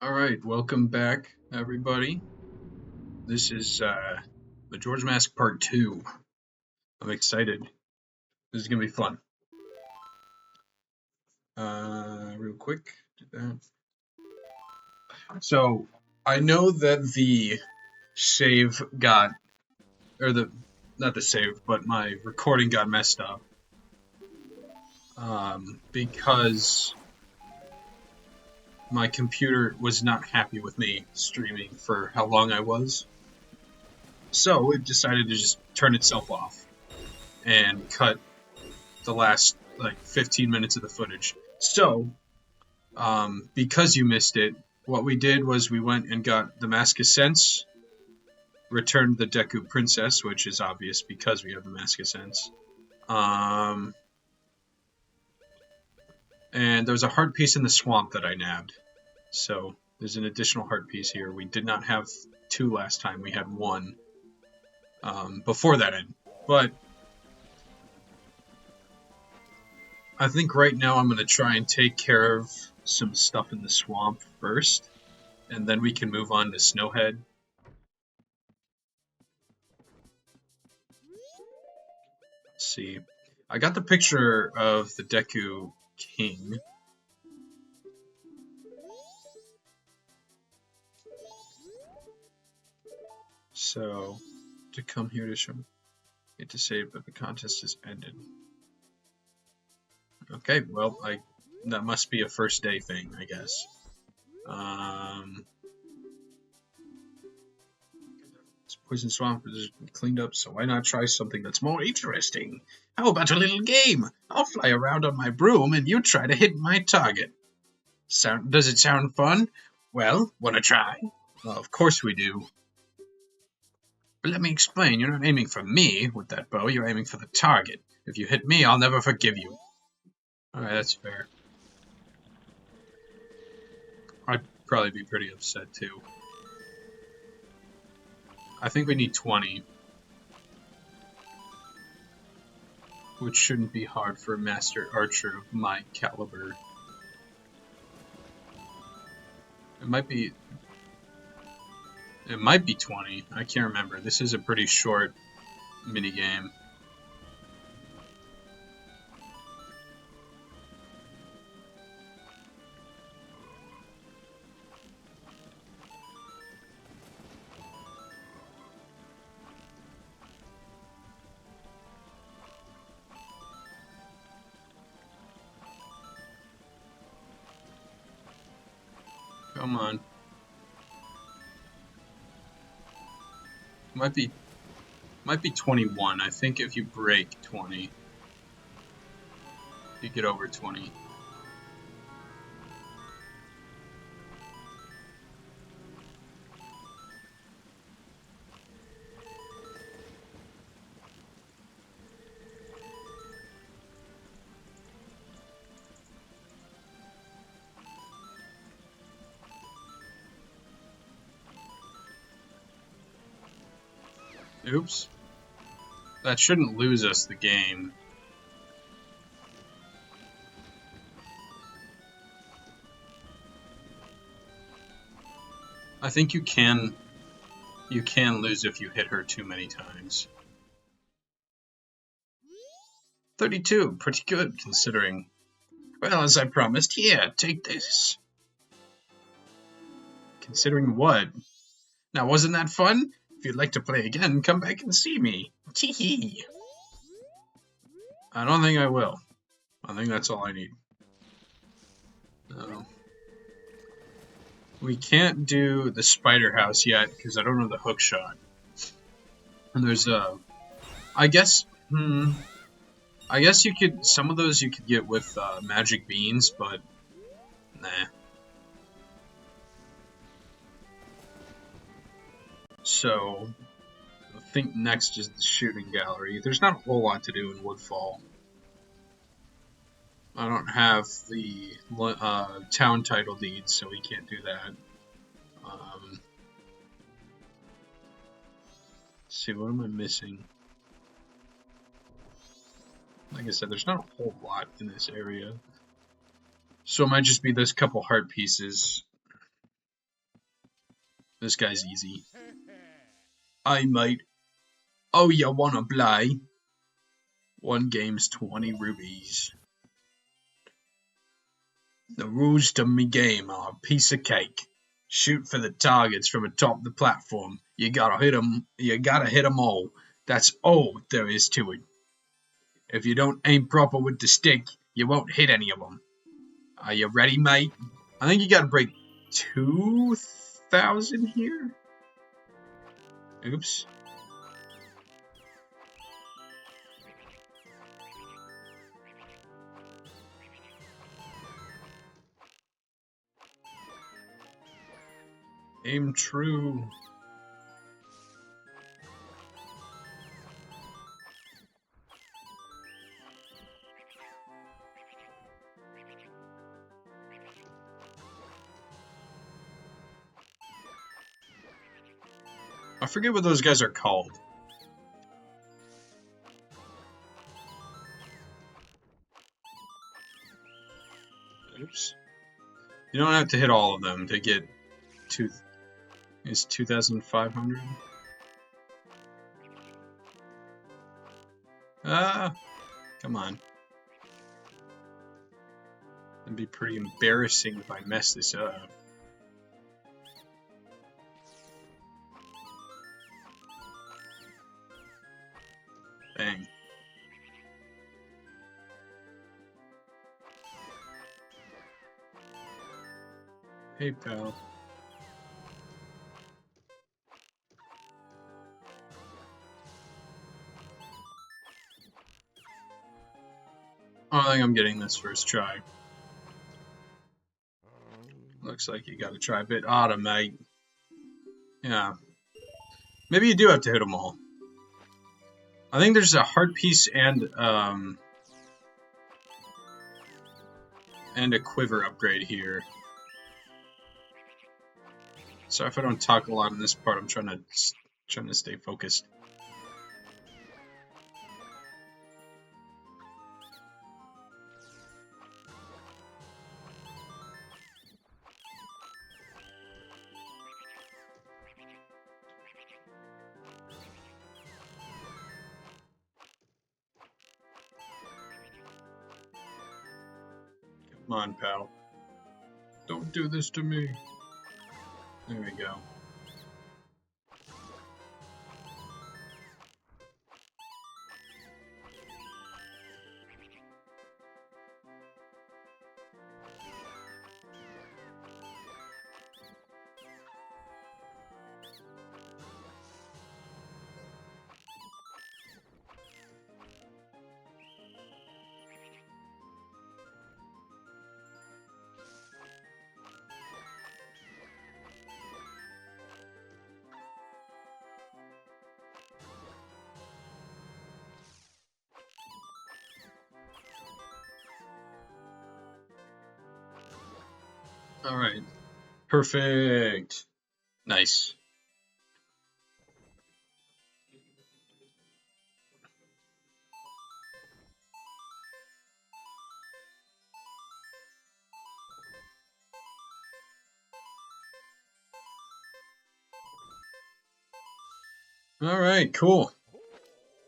Alright, welcome back, everybody. This is Majora's Mask Part 2. I'm excited. This is gonna be fun. Real quick. Do that. So, I know that the save got, not the save, but my recording got messed up. Because my computer was not happy with me streaming for how long I was. So, it decided to just turn itself off and cut the last 15 minutes of the footage. So, because you missed it, what we did was we went and got the Mask of Sense, returned the Deku Princess, which is obvious because we have the Mask of Sense. And there was a heart piece in the swamp that I nabbed. So there's an additional heart piece here. We did not have 2 last time. We had 1 before that end. But I think right now I'm going to try and take care of some stuff in the swamp first, and then we can move on to Snowhead. Let's see. I got the picture of the Deku King. So, to come here to show, get to save, but the contest has ended. Okay, well, that must be a first day thing, I guess. This poison swamp is cleaned up, so why not try something that's more interesting? How about a little game? I'll fly around on my broom and you try to hit my target. Does it sound fun? Well, wanna try? Well, of course we do. But let me explain, you're not aiming for me with that bow, you're aiming for the target. If you hit me, I'll never forgive you. Alright, that's fair. I'd probably be pretty upset too. I think we need 20. Which shouldn't be hard for a master archer of my caliber. It might be 20. I can't remember. This is a pretty short minigame. Come on. Might be 21. I think if you break 20, you get over 20. Oops. That shouldn't lose us the game. I think you can lose if you hit her too many times. 32, pretty good considering. Well, as I promised, here, take this. Considering what? Now, wasn't that fun? If you'd like to play again, come back and see me. Tee-hee. I don't think I will. I think that's all I need. We can't do the spider house yet because I don't know the hook shot. And there's I guess you could, some of those you could get with magic beans, but nah. So I think next is the shooting gallery. There's not a whole lot to do in Woodfall. I don't have the town title deed, so we can't do that. Let's see, what am I missing? Like I said, there's not a whole lot in this area. So it might just be those couple heart pieces. This guy's easy. Hey, mate. Oh, you wanna play? One game's 20 rubies. The rules to me game are a piece of cake. Shoot for the targets from atop the platform. You gotta hit 'em. You gotta hit 'em all. That's all there is to it. If you don't aim proper with the stick, you won't hit any of them. Are you ready, mate? I think you gotta break 2,000 here. Oops. Aim true. I forget what those guys are called. Oops. You don't have to hit all of them to get it's 2,500. Come on. It'd be pretty embarrassing if I mess this up. Bang. Hey, pal. I think I'm getting this first try. Looks like you gotta try a bit harder, mate. Yeah. Maybe you do have to hit them all. I think there's a heart piece and a quiver upgrade here. Sorry if I don't talk a lot in this part. I'm trying to stay focused. Come on, pal. Don't do this to me. There we go. Alright. Perfect. Nice. Alright, cool.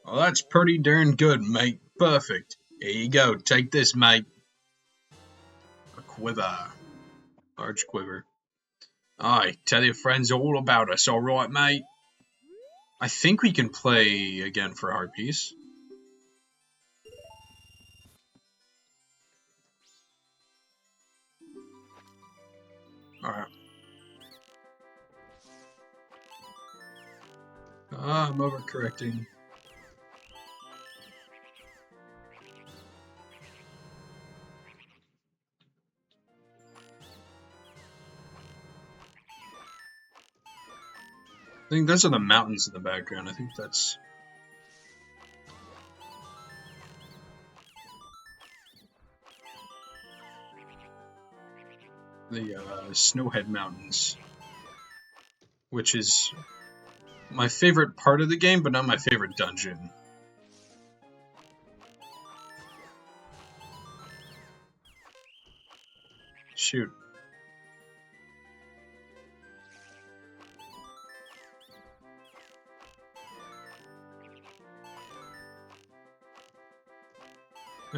Well, that's pretty darn good, mate. Perfect. Here you go. Take this, mate. A quiver. Large quiver. Aye, tell your friends all about us, alright, mate? I think we can play again for a heart piece. Alright. I'm overcorrecting. I think those are the mountains in the background. I think that's... the Snowhead Mountains. Which is my favorite part of the game, but not my favorite dungeon. Shoot.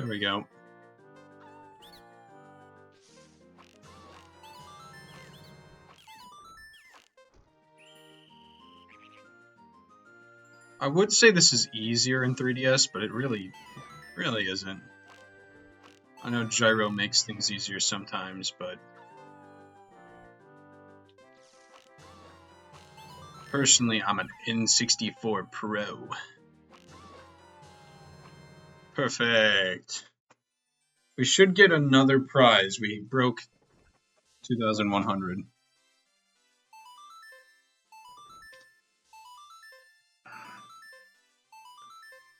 There we go. I would say this is easier in 3DS, but it really isn't. I know Gyro makes things easier sometimes, but personally, I'm an N64 Pro. Perfect. We should get another prize. We broke 2,100.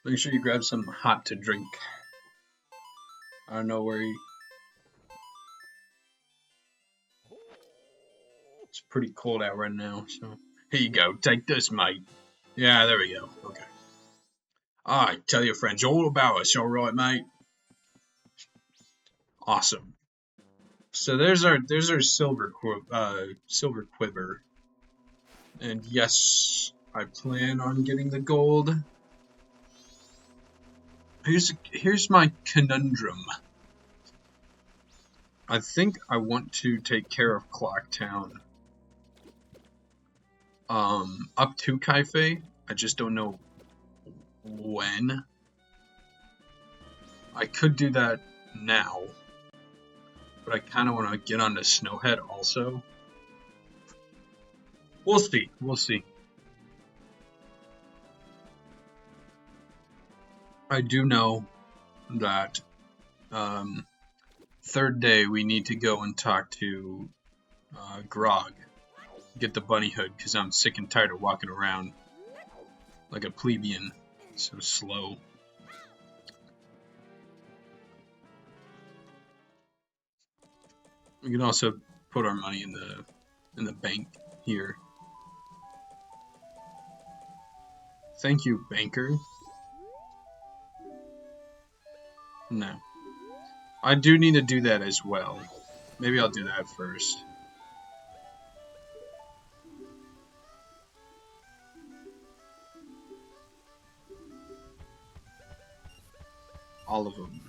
Make sure you grab something hot to drink. I don't know where you... It's pretty cold out right now, so... Here you go, take this, mate. Yeah, there we go, okay. Alright, tell your friends all about us, alright, mate? Awesome. So there's our silver quiver. And yes, I plan on getting the gold. Here's my conundrum. I think I want to take care of Clocktown. Up to Kaife. I just don't know when. I could do that now, but I kind of want to get onto Snowhead also. We'll see. We'll see. I do know that third day we need to go and talk to Grog. Get the bunny hood, because I'm sick and tired of walking around like a plebeian, so slow. We can also put our money in the bank here. Thank you, banker. No. I do need to do that as well. Maybe I'll do that first. All of them.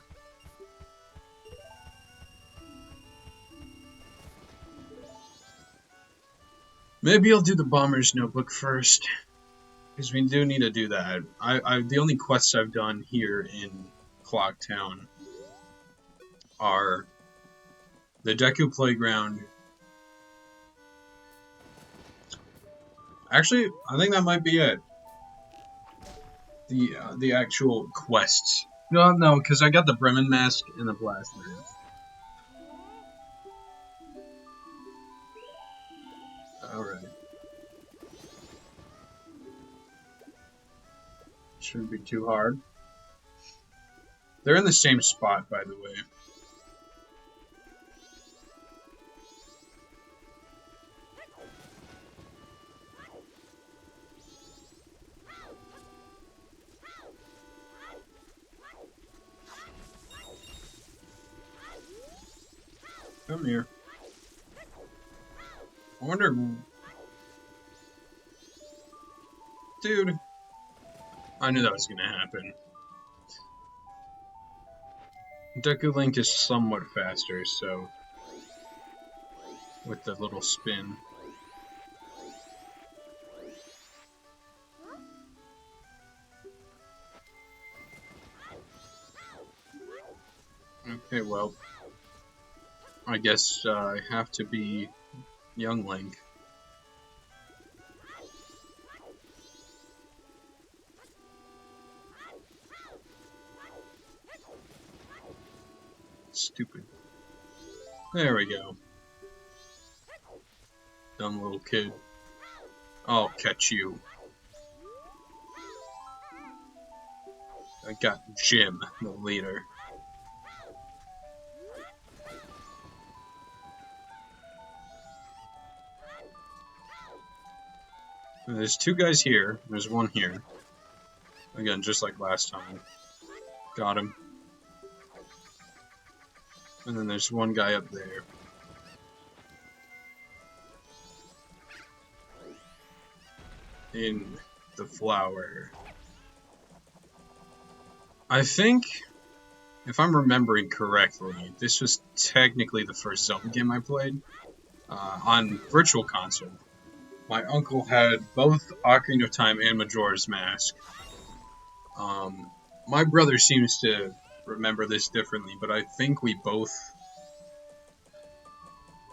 Maybe I'll do the Bomber's Notebook first, because we do need to do that. The only quests I've done here in Clocktown are the Deku Playground. Actually, I think that might be it. The actual quests. No, because I got the Bremen Mask and the Blast Mask. Alright. Shouldn't be too hard. They're in the same spot, by the way. Come here. I wonder... Dude. I knew that was gonna happen. Deku Link is somewhat faster, so... With the little spin. Okay, well... I guess I have to be young Link. Stupid. There we go. Dumb little kid. I'll catch you. I got Jim, the leader. There's two guys here. There's one here. Again, just like last time. Got him. And then there's one guy up there. In the flower. I think if I'm remembering correctly, this was technically the first Zelda game I played on Virtual Console. My uncle had both Ocarina of Time and Majora's Mask. My brother seems to remember this differently, but I think we both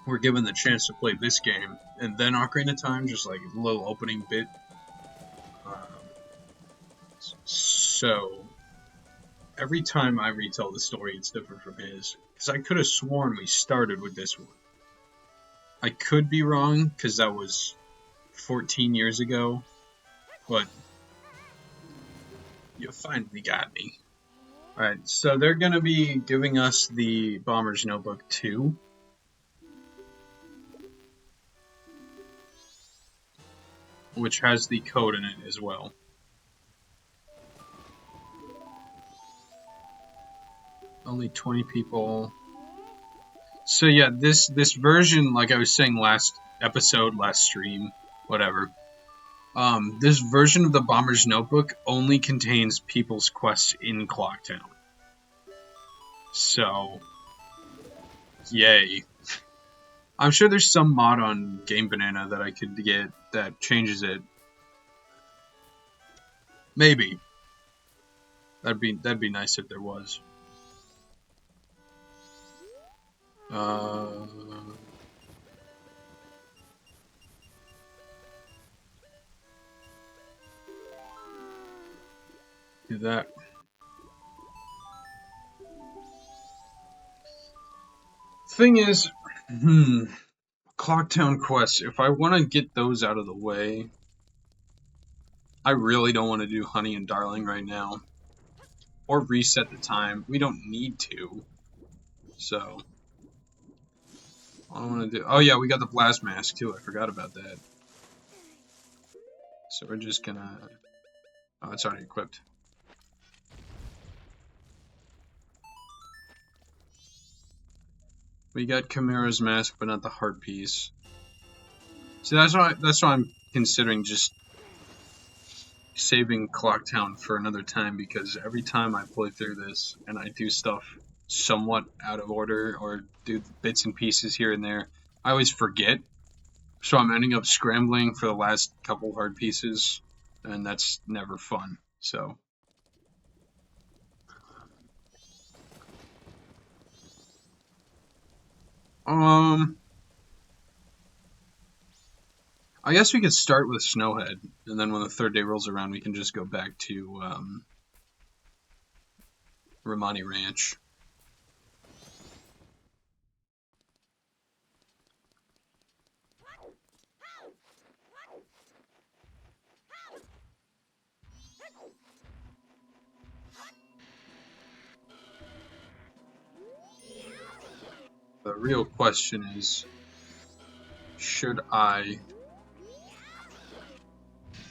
were given the chance to play this game and then Ocarina of Time, just like a little opening bit. So every time I retell the story, it's different from his. Because I could have sworn we started with this one. I could be wrong, because that was 14 years ago, but you finally got me. Alright, so they're going to be giving us the Bomber's Notebook 2. Which has the code in it as well. Only 20 people. So yeah, this version, like I was saying last episode, last stream, whatever. This version of the Bomber's Notebook only contains people's quests in Clocktown. So, yay. I'm sure there's some mod on Game Banana that I could get that changes it. Maybe. That'd be nice if there was. Do that. Thing is, Clocktown quests, if I want to get those out of the way, I really don't want to do Honey and Darling right now. Or reset the time. We don't need to. So, I don't want to do... Oh yeah, we got the Blast Mask too, I forgot about that. So we're just gonna... Oh, it's already equipped. We got Chimera's Mask, but not the heart piece. So that's why I'm considering just saving Clocktown for another time, because every time I play through this and I do stuff somewhat out of order or do bits and pieces here and there, I always forget. So I'm ending up scrambling for the last couple hard pieces, and that's never fun. So I guess we could start with Snowhead, and then when the third day rolls around, we can just go back to Romani Ranch. The real question is, should I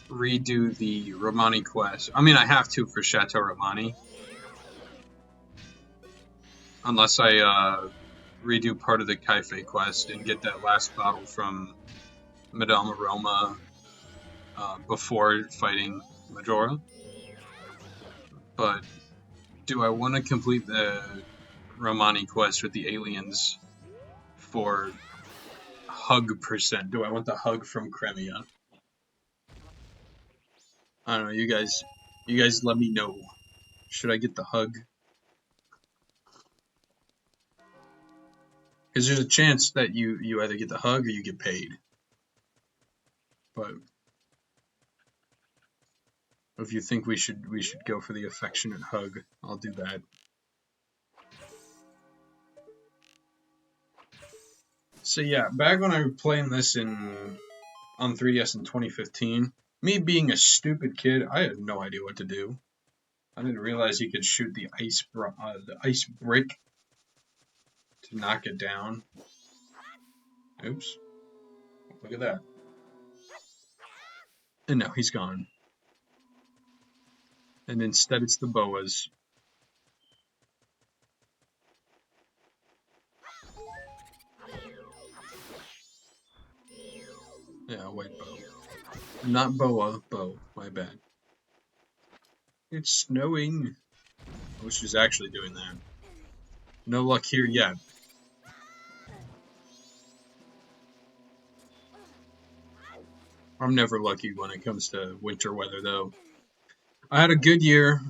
redo the Romani quest? I mean, I have to for Chateau Romani. Unless I redo part of the Kaife quest and get that last bottle from Madame Aroma before fighting Majora. But do I want to complete the Romani quest with the aliens for hug percent? Do I want the hug from Cremia? I don't know, you guys let me know. Should I get the hug? Because there's a chance that you either get the hug or you get paid. But if you think we should go for the affectionate hug, I'll do that. So yeah, back when I was playing this on 3DS in 2015, me being a stupid kid, I had no idea what to do. I didn't realize you could shoot the ice brick to knock it down. Oops. Look at that. And now he's gone. And instead it's the boas. Yeah, white bow. Not boa, bow. My bad. It's snowing. I wish it was actually doing that. No luck here yet. I'm never lucky when it comes to winter weather, though. I had a good year,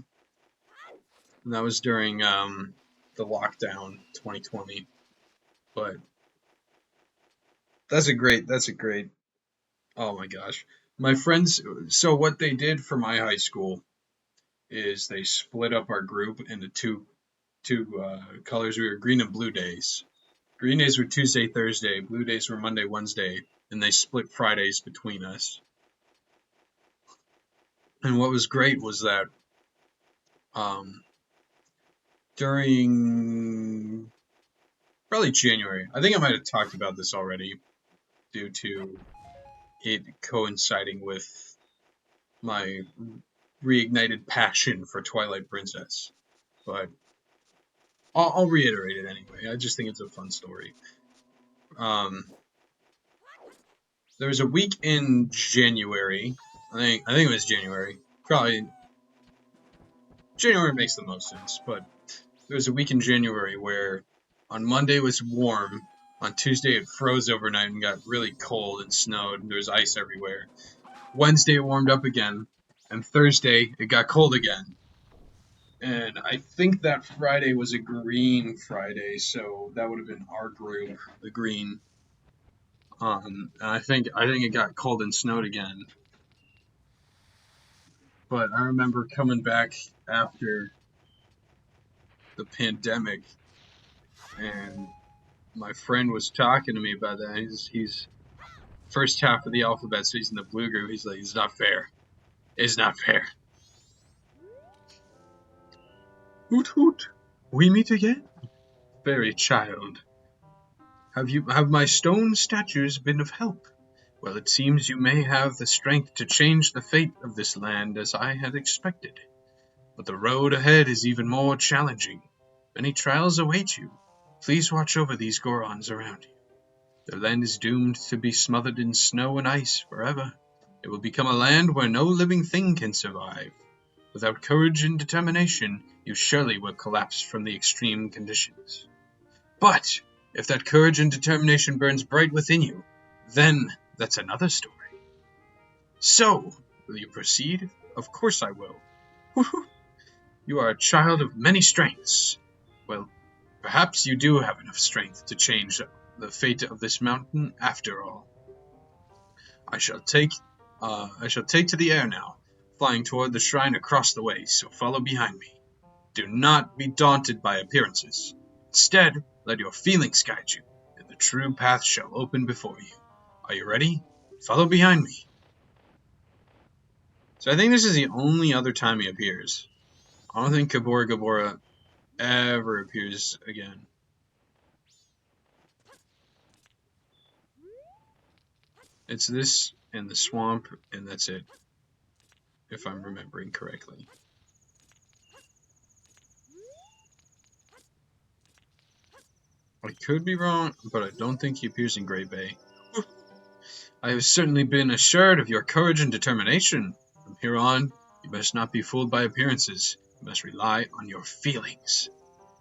and that was during the lockdown 2020. But that's a great. Oh my gosh, my friends. So what they did for my high school is they split up our group into two colors. We were green and blue days. Green days were Tuesday, Thursday. Blue days were Monday, Wednesday, and they split Fridays between us. And what was great was that um, during probably January, I think I might have talked about this already due to it coinciding with my reignited passion for Twilight Princess. But I'll reiterate it anyway. I just think it's a fun story. Um, there was a week in January. I think it was January. Probably January makes the most sense, but there was a week in January where on Monday it was warm, on Tuesday it froze overnight and got really cold and snowed, and there was ice everywhere. Wednesday it warmed up again, and Thursday it got cold again. And I think that Friday was a green Friday, so that would have been our group, the green. And I think it got cold and snowed again. But I remember coming back after the pandemic, and my friend was talking to me about that. He's first half of the alphabet, so he's in the blue group. He's like, "It's not fair. It's not fair." Hoot hoot. We meet again, fairy child. Have my stone statues been of help? Well, it seems you may have the strength to change the fate of this land as I had expected. But the road ahead is even more challenging. Many trials await you. Please watch over these Gorons around you. The land is doomed to be smothered in snow and ice forever. It will become a land where no living thing can survive. Without courage and determination, you surely will collapse from the extreme conditions. But if that courage and determination burns bright within you, then that's another story. So, will you proceed? Of course I will. You are a child of many strengths. Well, perhaps you do have enough strength to change the fate of this mountain after all. I shall take to the air now, flying toward the shrine across the way, so follow behind me. Do not be daunted by appearances. Instead, let your feelings guide you, and the true path shall open before you. Are you ready? Follow behind me. So I think this is the only other time he appears. I don't think Kabora Gabora ever appears again. It's this and the swamp, and that's it, if I'm remembering correctly. I could be wrong, but I don't think he appears in Great Bay. I have certainly been assured of your courage and determination. From here on, you must not be fooled by appearances. You must rely on your feelings.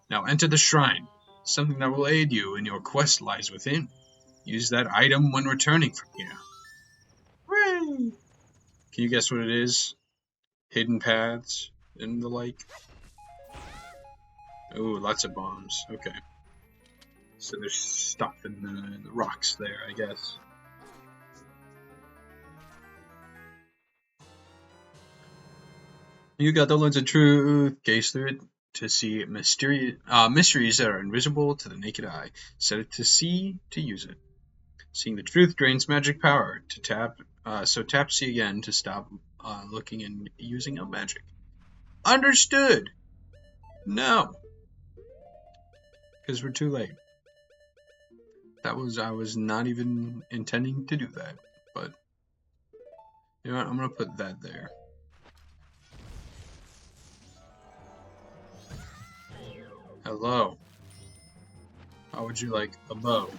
Now enter the shrine. Something that will aid you in your quest lies within. Use that item when returning from here. Hooray! Can you guess what it is? Hidden paths and the like? Oh, lots of bombs. Okay. So there's stuff in the rocks there, I guess. You got the lens of truth. Gaze through it to see mysteries that are invisible to the naked eye. Set it to C to use it. Seeing the truth drains magic power. To tap, so tap C again to stop looking and using up magic. Understood. No, because we're too late. I was not even intending to do that, but you know what? I'm gonna put that there. Hello. How would you like a bow?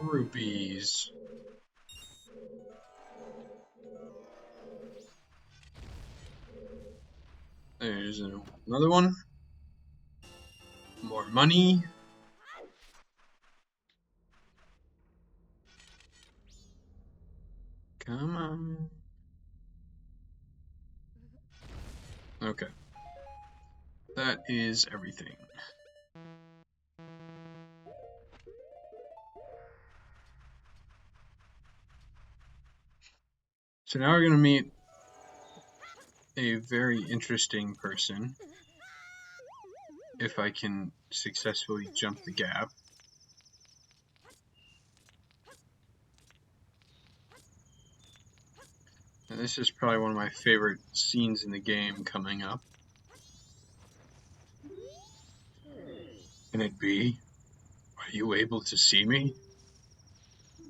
Rupees. There's another one. More money. Come on. Okay. That is everything. So now we're going to meet a very interesting person. If I can successfully jump the gap. And this is probably one of my favorite scenes in the game coming up. Can it be? Are you able to see me?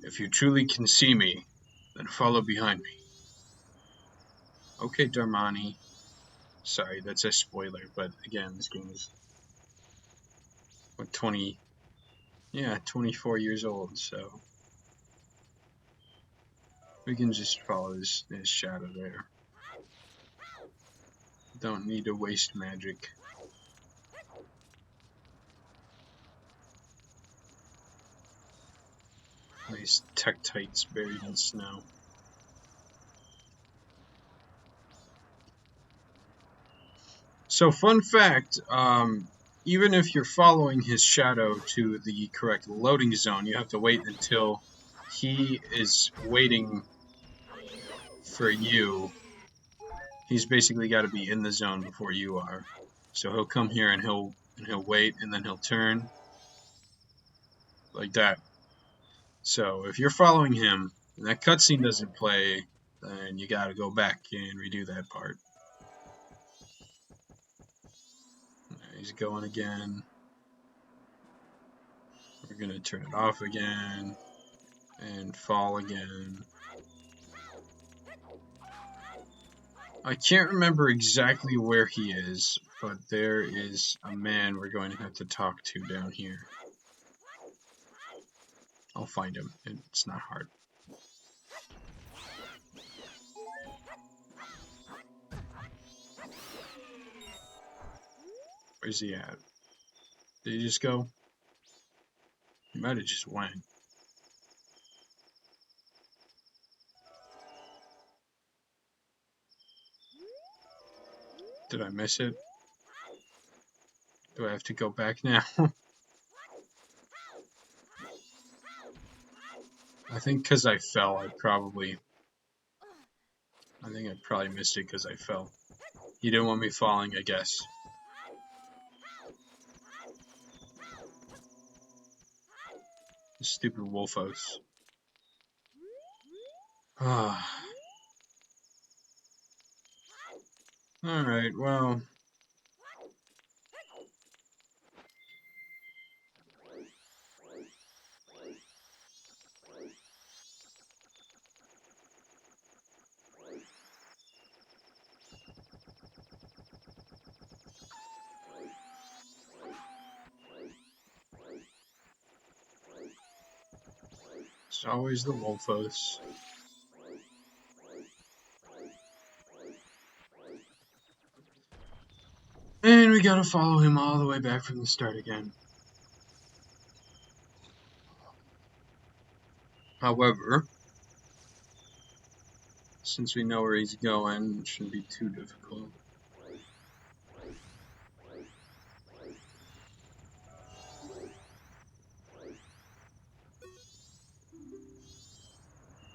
If you truly can see me, then follow behind me. Okay, Darmani. Sorry, that's a spoiler, but again, this game is, what, 24 years old, so we can just follow his shadow there. Don't need to waste magic. Nice tektites buried in snow. So, fun fact, even if you're following his shadow to the correct loading zone, you have to wait until he is waiting for you. He's basically got to be in the zone before you are. So he'll come here and he'll wait, and then he'll turn like that. So if you're following him and that cutscene doesn't play, then you got to go back and redo that part. He's going again. We're gonna turn it off again and fall again. I can't remember exactly where he is, but there is a man we're going to have to talk to down here. I'll find him. It's not hard. Where's he at? Did he just go? He might have just went. Did I miss it? Do I have to go back now? I think because I fell, I probably missed it because I fell. He didn't want me falling, I guess. Stupid wolfos. Ah. Alright, well. It's always the wolfos. And we gotta follow him all the way back from the start again. However, since we know where he's going, it shouldn't be too difficult.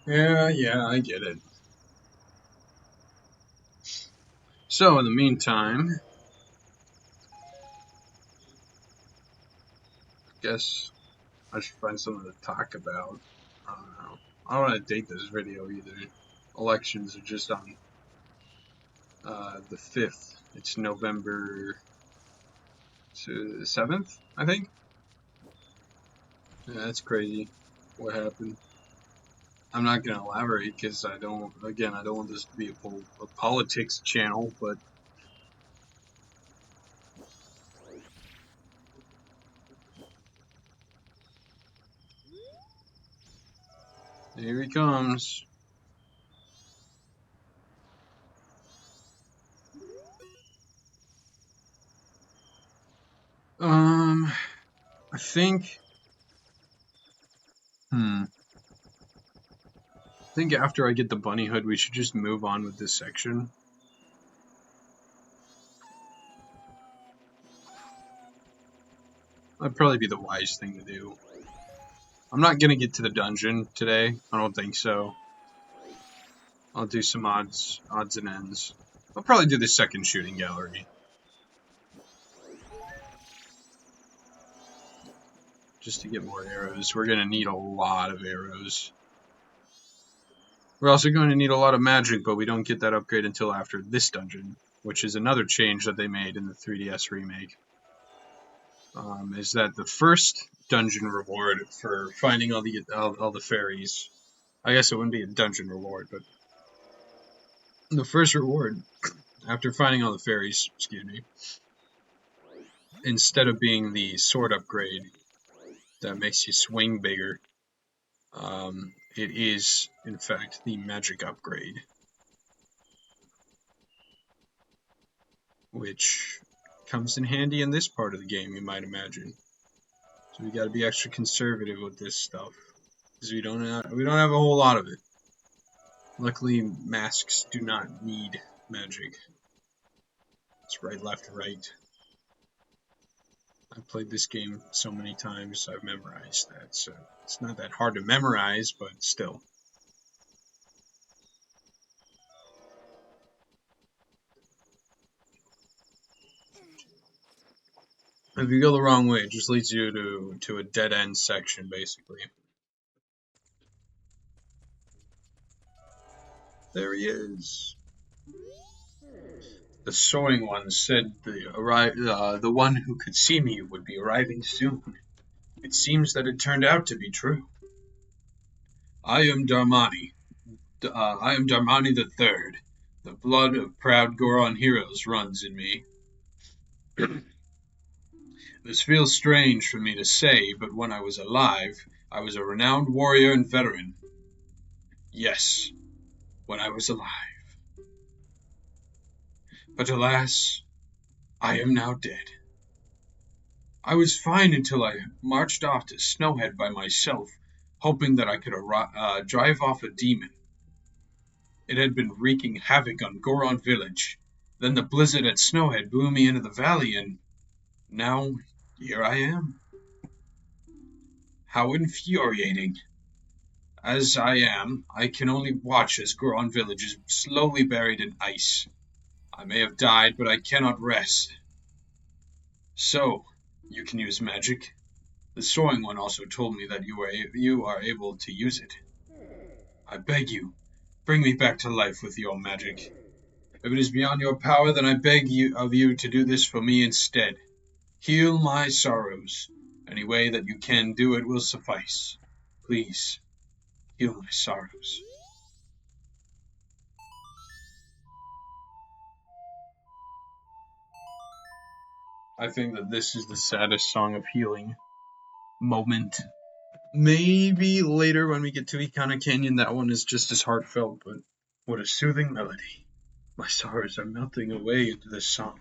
Yeah, I get it. So, in the meantime, I guess I should find something to talk about. I don't know. I don't want to date this video either. Elections are just on the 5th. It's November 7th, I think. Yeah, that's crazy. What happened? I'm not going to elaborate because I don't want this to be a politics channel, but here he comes. I think... I think after I get the bunny hood, we should just move on with this section. That'd probably be the wise thing to do. I'm not gonna get to the dungeon today. I don't think so. I'll do some odds and ends. I'll probably do the second shooting gallery. Just to get more arrows. We're gonna need a lot of arrows. We're also going to need a lot of magic, but we don't get that upgrade until after this dungeon, which is another change that they made in the 3DS remake. Is that the first dungeon reward for finding all the fairies? I guess it wouldn't be a dungeon reward, but the first reward after finding all the fairies, excuse me, instead of being the sword upgrade that makes you swing bigger, it is in fact the magic upgrade, which comes in handy in this part of the game, you might imagine. So we got to be extra conservative with this stuff, because we don't have a whole lot of it. Luckily, masks do not need magic. It's right, left, right. I've played this game so many times, I've memorized that, so it's not that hard to memorize, but still. If you go the wrong way, it just leads you to a dead-end section, basically. There he is. The soaring one said the one who could see me would be arriving soon. It seems that it turned out to be true. I am Darmani. I am Darmani the Third. The blood of proud Goron heroes runs in me. This feels strange for me to say, but when I was alive, I was a renowned warrior and veteran. Yes, when I was alive. But alas, I am now dead. I was fine until I marched off to Snowhead by myself, hoping that I could drive off a demon. It had been wreaking havoc on Goron Village. Then the blizzard at Snowhead blew me into the valley, and now here I am. How infuriating. As I am, I can only watch as Goron Village is slowly buried in ice. I may have died, but I cannot rest. So, you can use magic? The soaring one also told me that you are able to use it. I beg you, bring me back to life with your magic. If it is beyond your power, then I beg of you to do this for me instead. Heal my sorrows. Any way that you can do it will suffice. Please, heal my sorrows. I think that this is the saddest song of healing moment. Maybe later when we get to Ikana Canyon, that one is just as heartfelt, but what a soothing melody. My sorrows are melting away into this song.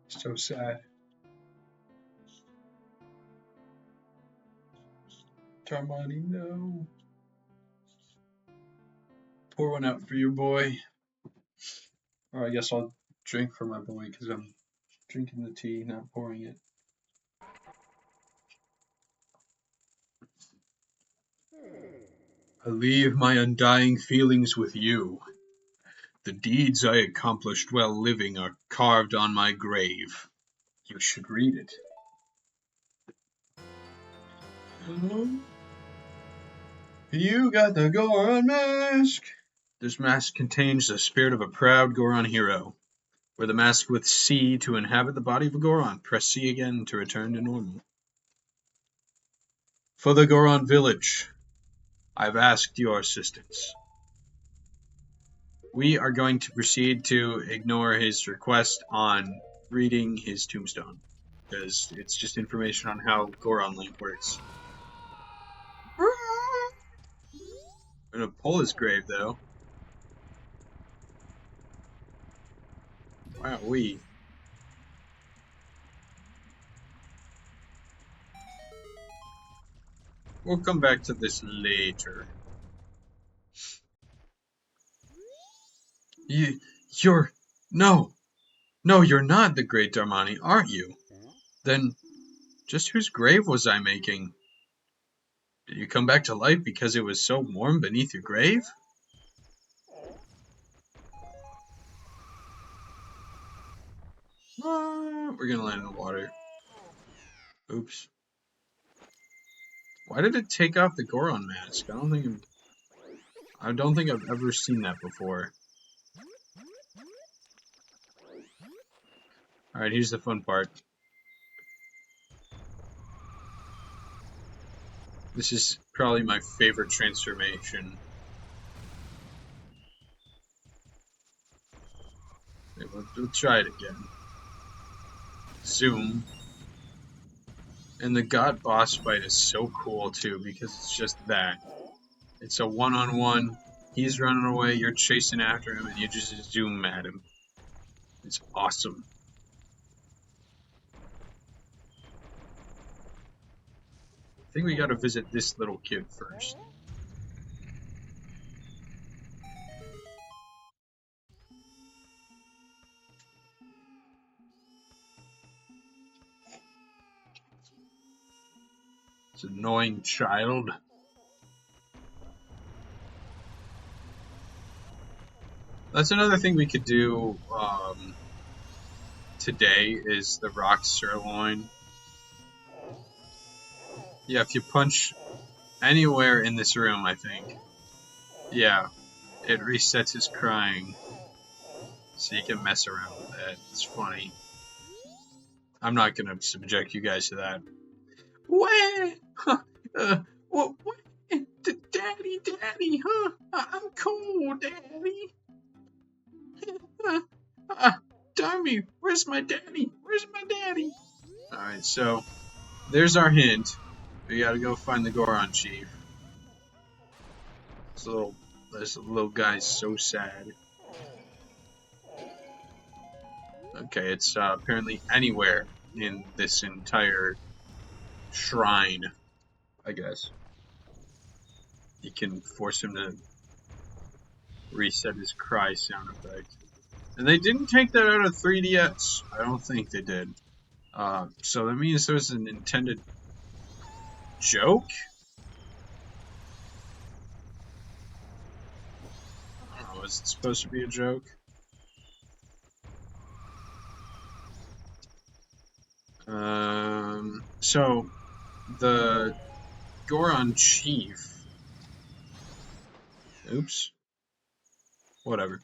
So sad. Darmani, no. Pour one out for your boy. Or I guess I'll drink for my boy because I'm drinking the tea, not pouring it. I leave my undying feelings with you. The deeds I accomplished while living are carved on my grave. You should read it. You got the Goron mask. This mask contains the spirit of a proud Goron hero. Wear the mask with C to inhabit the body of a Goron. Press C again to return to normal. For the Goron village, I've asked your assistance. we are going to proceed to ignore his request on reading his tombstone, because it's just information on how Goron Link works. I'm gonna pull his grave, though. Wowee. We'll come back to this later. You're... No! No, you're not the Great Darmani, aren't you? Then, just whose grave was I making? Did you come back to life because it was so warm beneath your grave? We're gonna land in the water. Oops. Why did it take off the Goron mask? I don't think I've ever seen that before. Alright, here's the fun part. This is probably my favorite transformation. We'll try it again. Zoom. And the God boss fight is so cool too, because it's just that. It's a one-on-one. He's running away, you're chasing after him, and you just zoom at him. It's awesome. I think we gotta visit this little kid first. It's an annoying child. That's another thing we could do today is the rock sirloin. Yeah, if you punch anywhere in this room, I think. Yeah, it resets his crying. So you can mess around with that. It's funny. I'm not gonna subject you guys to that. Where? What? Daddy, huh? I'm cool, Daddy. Dummy, where's my daddy? Where's my daddy? Alright, so there's our hint. We gotta go find the Goron chief. This little guy's so sad. Okay, it's apparently anywhere in this entire shrine, I guess. You can force him to reset his cry sound effect. And they didn't take that out of 3DS. I don't think they did. So that means there's an intended joke? I don't know, is it supposed to be a joke? So the Goron chief. Oops. Whatever.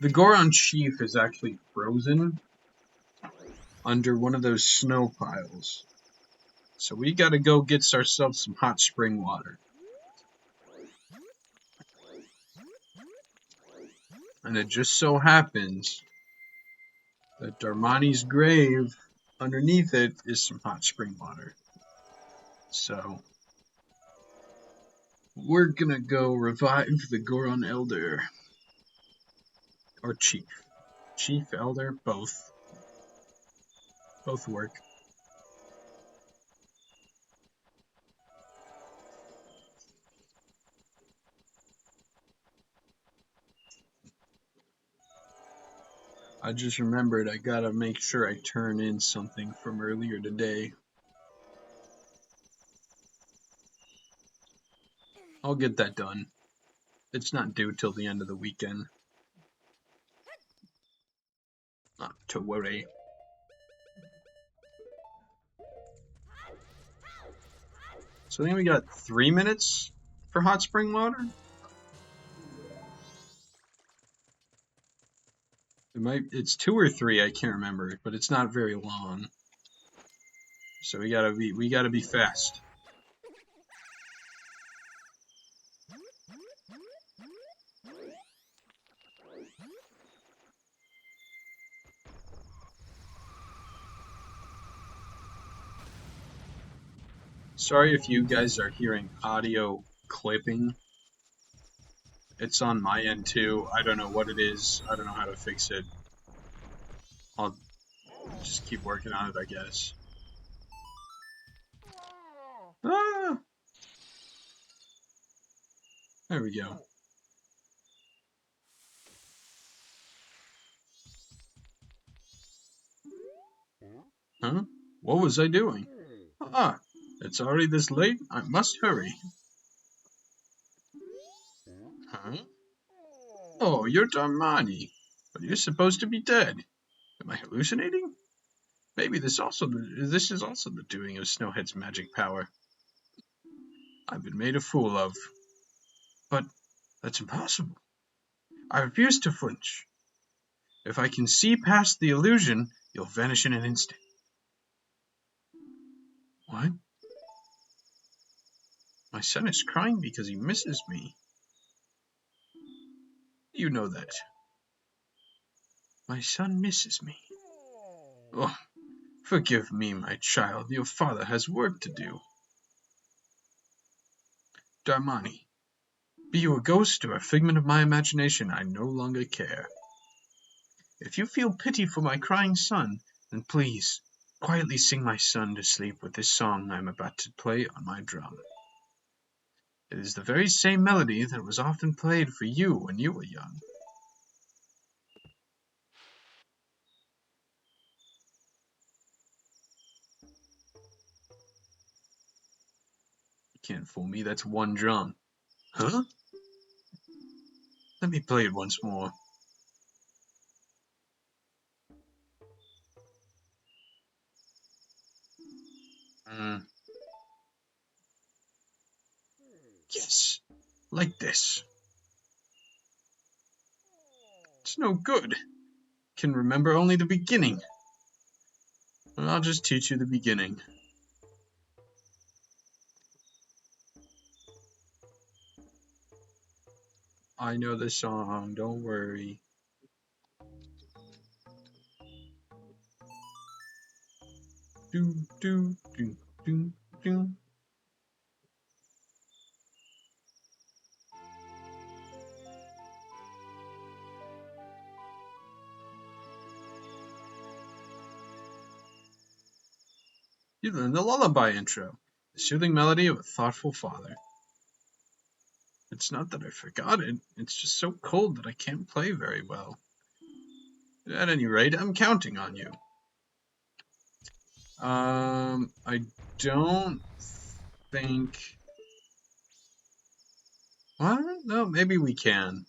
The Goron chief is actually frozen under one of those snow piles. So we gotta go get ourselves some hot spring water. And it just so happens that Darmani's grave, underneath it, is some hot spring water. So we're gonna go revive the Goron Elder. Or Chief. Chief, Elder, both. Both work. I just remembered I gotta make sure I turn in something from earlier today. I'll get that done. It's not due till the end of the weekend. Not to worry. So I think we got 3 minutes for hot spring water. It's 2 or 3, I can't remember, but it's not very long. So we gotta be fast. Sorry if you guys are hearing audio clipping. It's on my end too. I don't know what it is. I don't know how to fix it. I'll just keep working on it, I guess. Ah! There we go. Huh? What was I doing? Ah, it's already this late. I must hurry. Huh? Oh, you're Darmani. But you're supposed to be dead. Am I hallucinating? Maybe this is also the doing of Snowhead's magic power. I've been made a fool of. But that's impossible. I refuse to flinch. If I can see past the illusion, you'll vanish in an instant. What? My son is crying because he misses me. You know that. My son misses me. Oh, forgive me, my child. Your father has work to do. Darmani, be you a ghost or a figment of my imagination, I no longer care. If you feel pity for my crying son, then please, quietly sing my son to sleep with this song I am about to play on my drum. It is the very same melody that was often played for you when you were young. You can't fool me, that's one drum. Huh? Let me play it once more. Yes, like this. It's no good. Can remember only the beginning. Well, I'll just teach you the beginning. I know the song, don't worry. Do, do, do, do, do. You learned the lullaby intro, the soothing melody of a thoughtful father. It's not that I forgot it, it's just so cold that I can't play very well. At any rate, I'm counting on you. I don't think... What? No, maybe we can.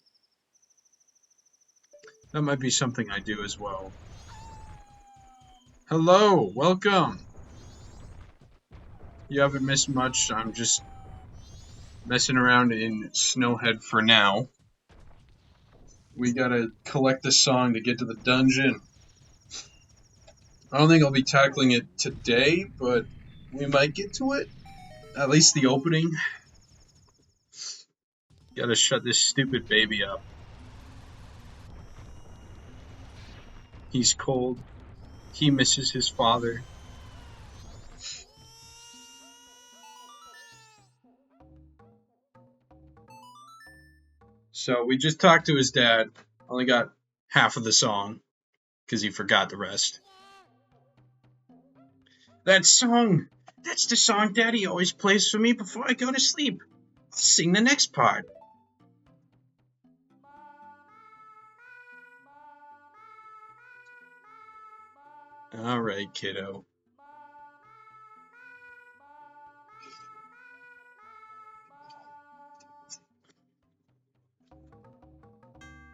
That might be something I do as well. Hello, welcome! You haven't missed much, I'm just messing around in Snowhead for now. We gotta collect the song to get to the dungeon. I don't think I'll be tackling it today, but we might get to it. At least the opening. Gotta shut this stupid baby up. He's cold. He misses his father. So we just talked to his dad. Only got half of the song because he forgot the rest. That song! That's the song Daddy always plays for me before I go to sleep. I'll sing the next part. Alright, kiddo.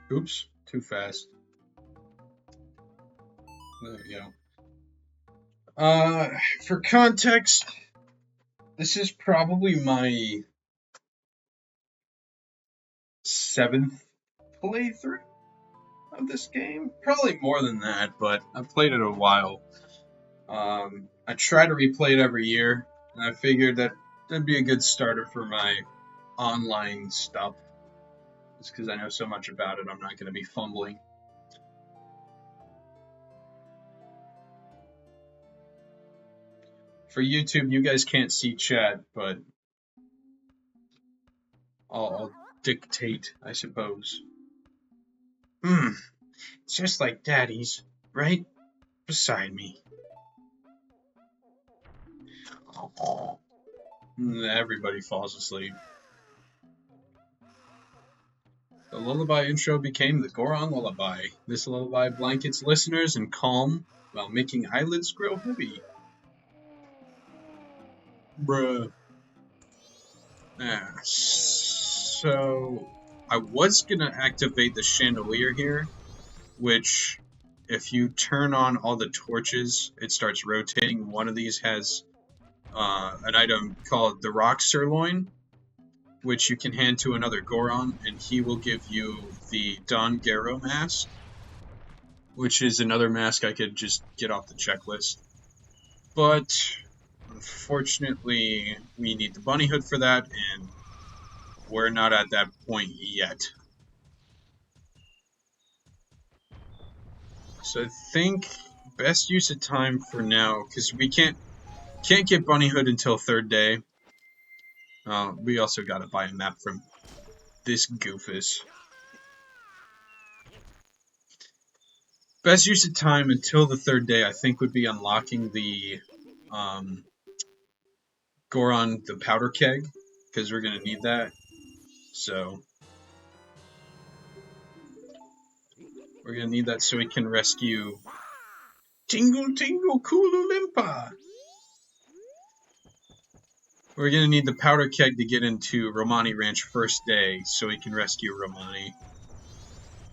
Oops, too fast. There we go. For context, this is probably my 7th playthrough of this game. Probably more than that, but I've played it a while. I try to replay it every year, and I figured that that'd be a good starter for my online stuff. Just because I know so much about it, I'm not going to be fumbling. For YouTube, you guys can't see chat, but I'll dictate, I suppose. It's just like Daddy's, right beside me. Everybody falls asleep. The lullaby intro became the Goron lullaby. This lullaby blankets listeners in calm while making eyelids grow heavy. Bruh. So I was gonna activate the chandelier here, which if you turn on all the torches, it starts rotating. One of these has an item called the Rock Sirloin, which you can hand to another Goron, and he will give you the Don Garo mask, which is another mask I could just get off the checklist. But unfortunately, we need the bunny hood for that, and we're not at that point yet. So I think best use of time for now, because we can't get bunny hood until third day. We also gotta buy a map from this goofus. Best use of time until the third day, I think, would be unlocking the Goron, the powder keg, because we're gonna need that. So we're gonna need that so we can rescue Tingle Tingle Kululimpa. We're gonna need the powder keg to get into Romani Ranch first day, so we can rescue Romani.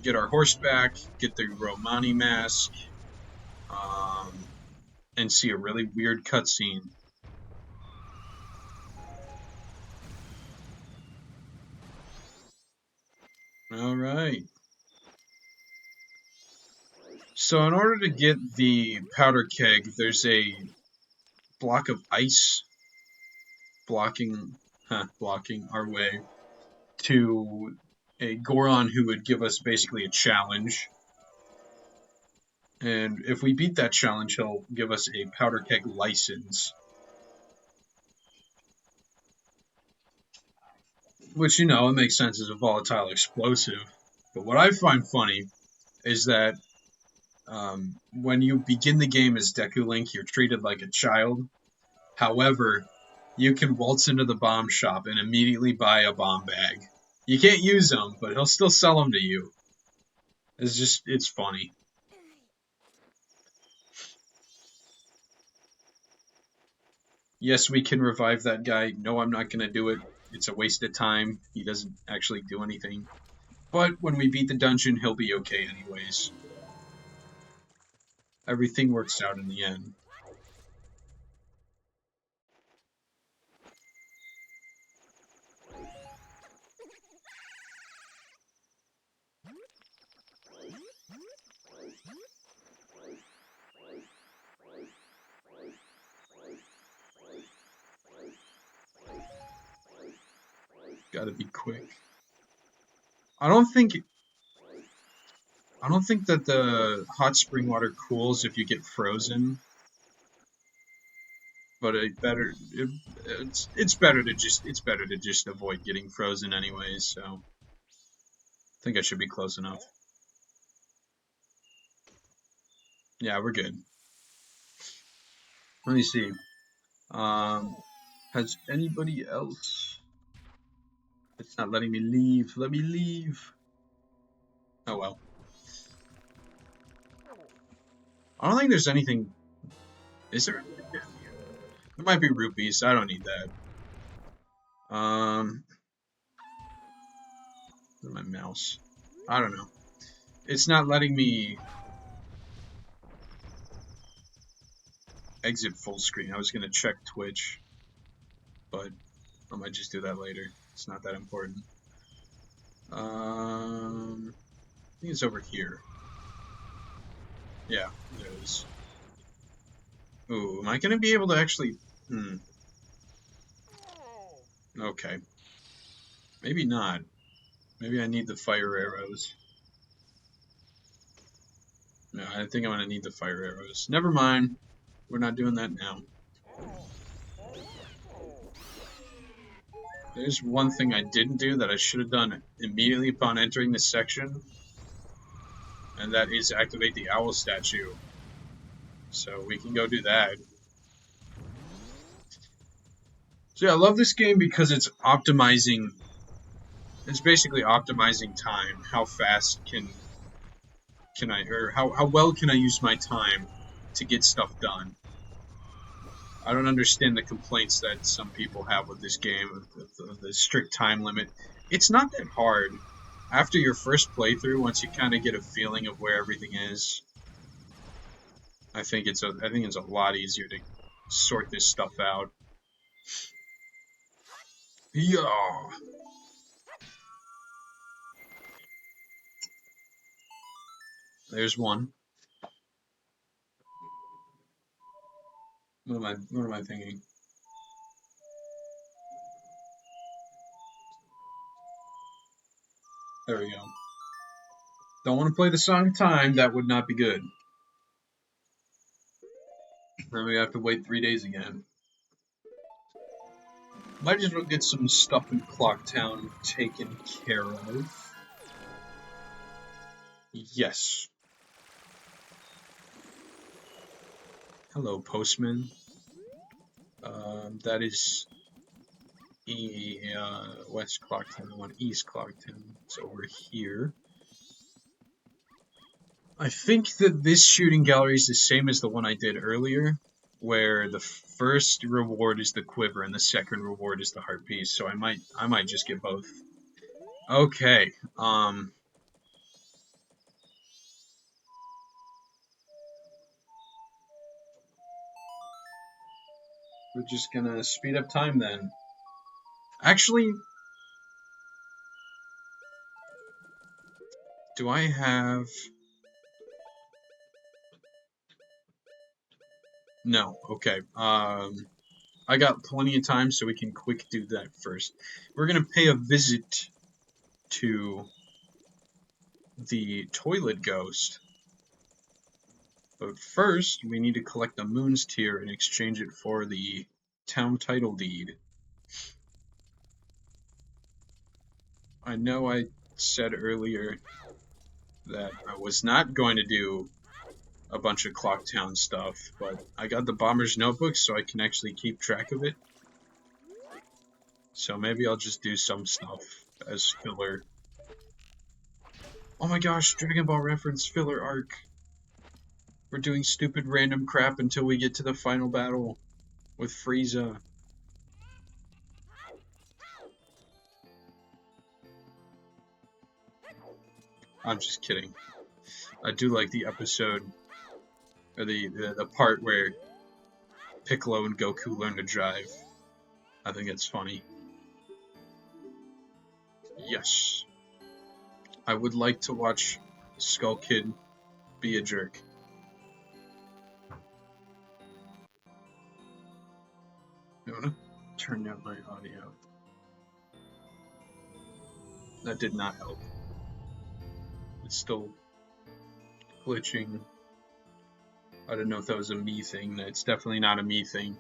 Get our horse back, get the Romani mask, and see a really weird cutscene. Alright. So in order to get the powder keg, there's a block of ice blocking our way to a Goron who would give us basically a challenge. And if we beat that challenge, he'll give us a powder keg license. Which, you know, it makes sense as a volatile explosive. But what I find funny is that when you begin the game as Deku Link, you're treated like a child. However, you can waltz into the bomb shop and immediately buy a bomb bag. You can't use them, but he'll still sell them to you. It's funny. Yes, we can revive that guy. No, I'm not going to do it. It's a waste of time. He doesn't actually do anything. But when we beat the dungeon, he'll be okay anyways. Everything works out in the end. Gotta be quick. I don't think that the hot spring water cools if you get frozen. But it's better to just avoid getting frozen anyways, so I think I should be close enough. Yeah, we're good. Let me see. Has anybody else? It's not letting me leave. Let me leave. Oh well. I don't think there's anything. Is there? There might be rupees. I don't need that. Where's my mouse? I don't know. It's not letting me exit full screen. I was gonna check Twitch, but I might just do that later. It's not that important. I think it's over here. Yeah, there it is. Ooh, am I gonna be able to actually? Okay. Maybe not. Maybe I need the fire arrows. No, I think I'm gonna need the fire arrows. Never mind. We're not doing that now. There's one thing I didn't do that I should have done immediately upon entering this section, and that is activate the owl statue. So we can go do that. So yeah, I love this game because it's optimizing. It's basically optimizing time. How fast can I, or how well can I use my time to get stuff done? I don't understand the complaints that some people have with this game, of the strict time limit. It's not that hard. After your first playthrough, once you kind of get a feeling of where everything is, I think it's a lot easier to sort this stuff out. Yeah. There's one. What am I thinking? There we go. Don't want to play the song Time, that would not be good. Then we have to wait 3 days again. Might as well get some stuff in Clocktown taken care of. Yes. Hello, postman. That is West Clocktown. I want East Clocktown. It's over here. I think that this shooting gallery is the same as the one I did earlier, where the first reward is the quiver and the second reward is the heart piece. So I might just get both. Okay. We're just gonna speed up time then. Actually, do I have... No, okay. I got plenty of time, so we can quick do that first. We're gonna pay a visit to the toilet ghost. But first, we need to collect the Moon's Tear and exchange it for the town title deed. I know I said earlier that I was not going to do a bunch of Clocktown stuff, but I got the Bomber's Notebook so I can actually keep track of it. So maybe I'll just do some stuff as filler. Oh my gosh, Dragon Ball reference filler arc. We're doing stupid random crap until we get to the final battle with Frieza. I'm just kidding. I do like the episode, or the part where Piccolo and Goku learn to drive. I think it's funny. Yes. I would like to watch Skull Kid be a jerk. I'm gonna turn down my audio. That did not help. It's still glitching. I don't know if that was a me thing. It's definitely not a me thing.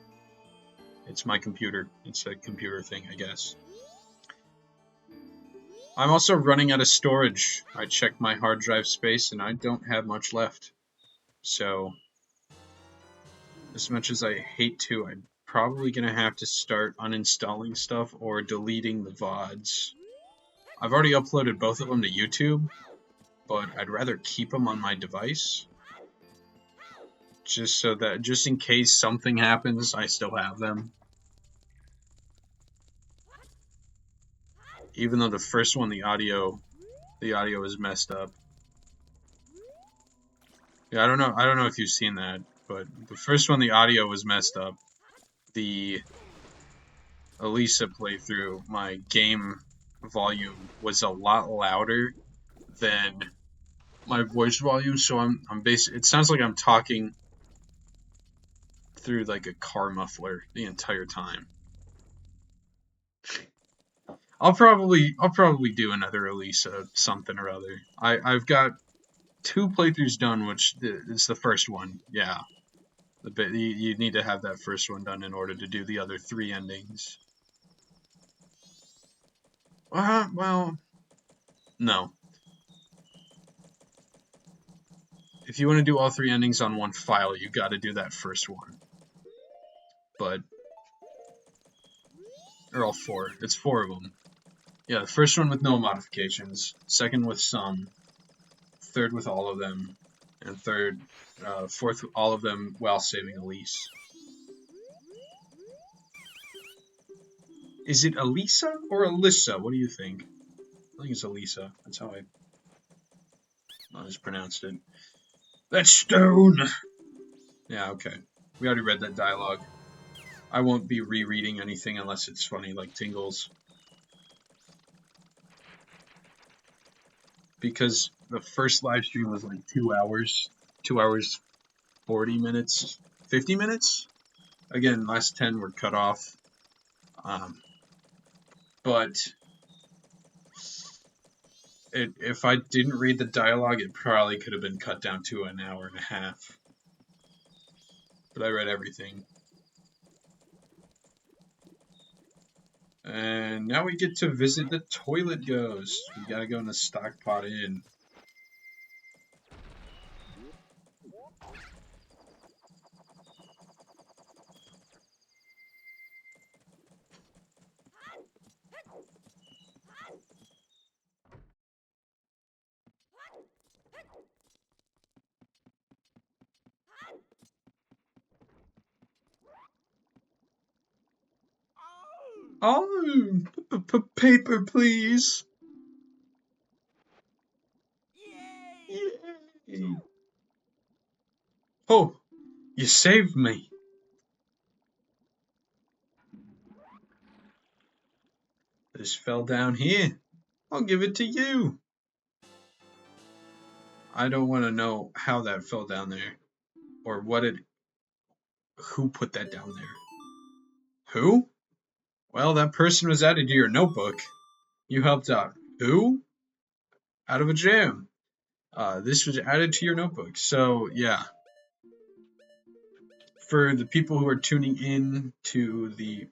It's my computer. It's a computer thing, I guess. I'm also running out of storage. I checked my hard drive space and I don't have much left. So, as much as I hate to, I'm probably going to have to start uninstalling stuff or deleting the VODs. I've already uploaded both of them to YouTube, but I'd rather keep them on my device. Just so that, just in case something happens, I still have them. Even though the first one, the audio is messed up. Yeah, I don't know if you've seen that, but the first one, the audio was messed up. The Elisa playthrough, my game volume was a lot louder than my voice volume, so I'm basically, it sounds like I'm talking through like a car muffler the entire time. I'll probably do another Elisa something or other. I've got 2 playthroughs done, which is the first one. Yeah, you need to have that first one done in order to do the other 3 endings. Well, no. If you want to do all 3 endings on one file, you got to do that first one. But, or all 4. It's 4 of them. Yeah, the first one with no modifications, second with some, third with all of them, and fourth with all of them while saving Elise. Is it Elisa or Alyssa? What do you think? I think it's Elisa. That's how I just pronounced it. That stone! Yeah, okay. We already read that dialogue. I won't be rereading anything unless it's funny, like Tingles. Because the first live stream was like 2 hours. 2 hours, 40 minutes, 50 minutes? Again, last 10 were cut off. But if I didn't read the dialogue, it probably could have been cut down to an hour and a half. But I read everything. And now we get to visit the toilet ghost. We gotta go in the Stockpot Inn. Oh, paper, please. Yay. Oh, you saved me. This fell down here. I'll give it to you. I don't want to know how that fell down there. Or who put that down there. Who? Well, that person was added to your notebook. You helped out. Who? Out of a jam. This was added to your notebook. So, yeah. For the people who are tuning in to the...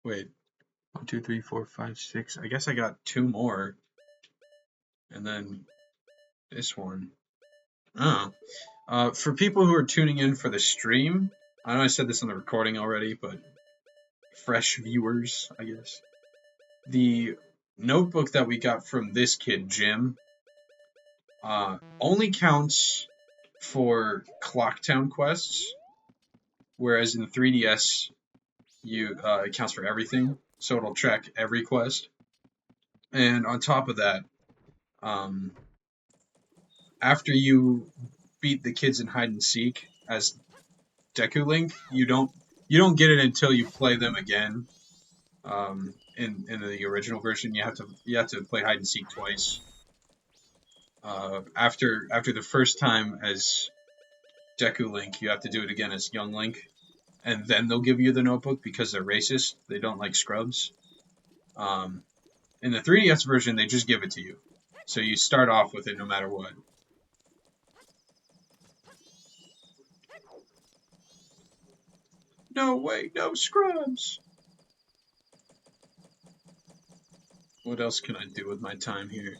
Wait. 1, 2, 3, 4, 5, 6. I guess I got 2 more. And then this one. Oh. For people who are tuning in for the stream, I know I said this on the recording already, but fresh viewers, I guess. The notebook that we got from this kid, Jim, only counts for Clocktown quests, whereas in 3DS, it counts for everything, so it'll track every quest. And on top of that, after you beat the kids in hide and seek as Deku Link, you don't get it until you play them again. In the original version, you have to play hide and seek twice. After the first time as Deku Link, you have to do it again as Young Link, and then they'll give you the notebook because they're racist. They don't like scrubs. In the 3DS version, they just give it to you, so you start off with it no matter what. No way, no scrubs! What else can I do with my time here?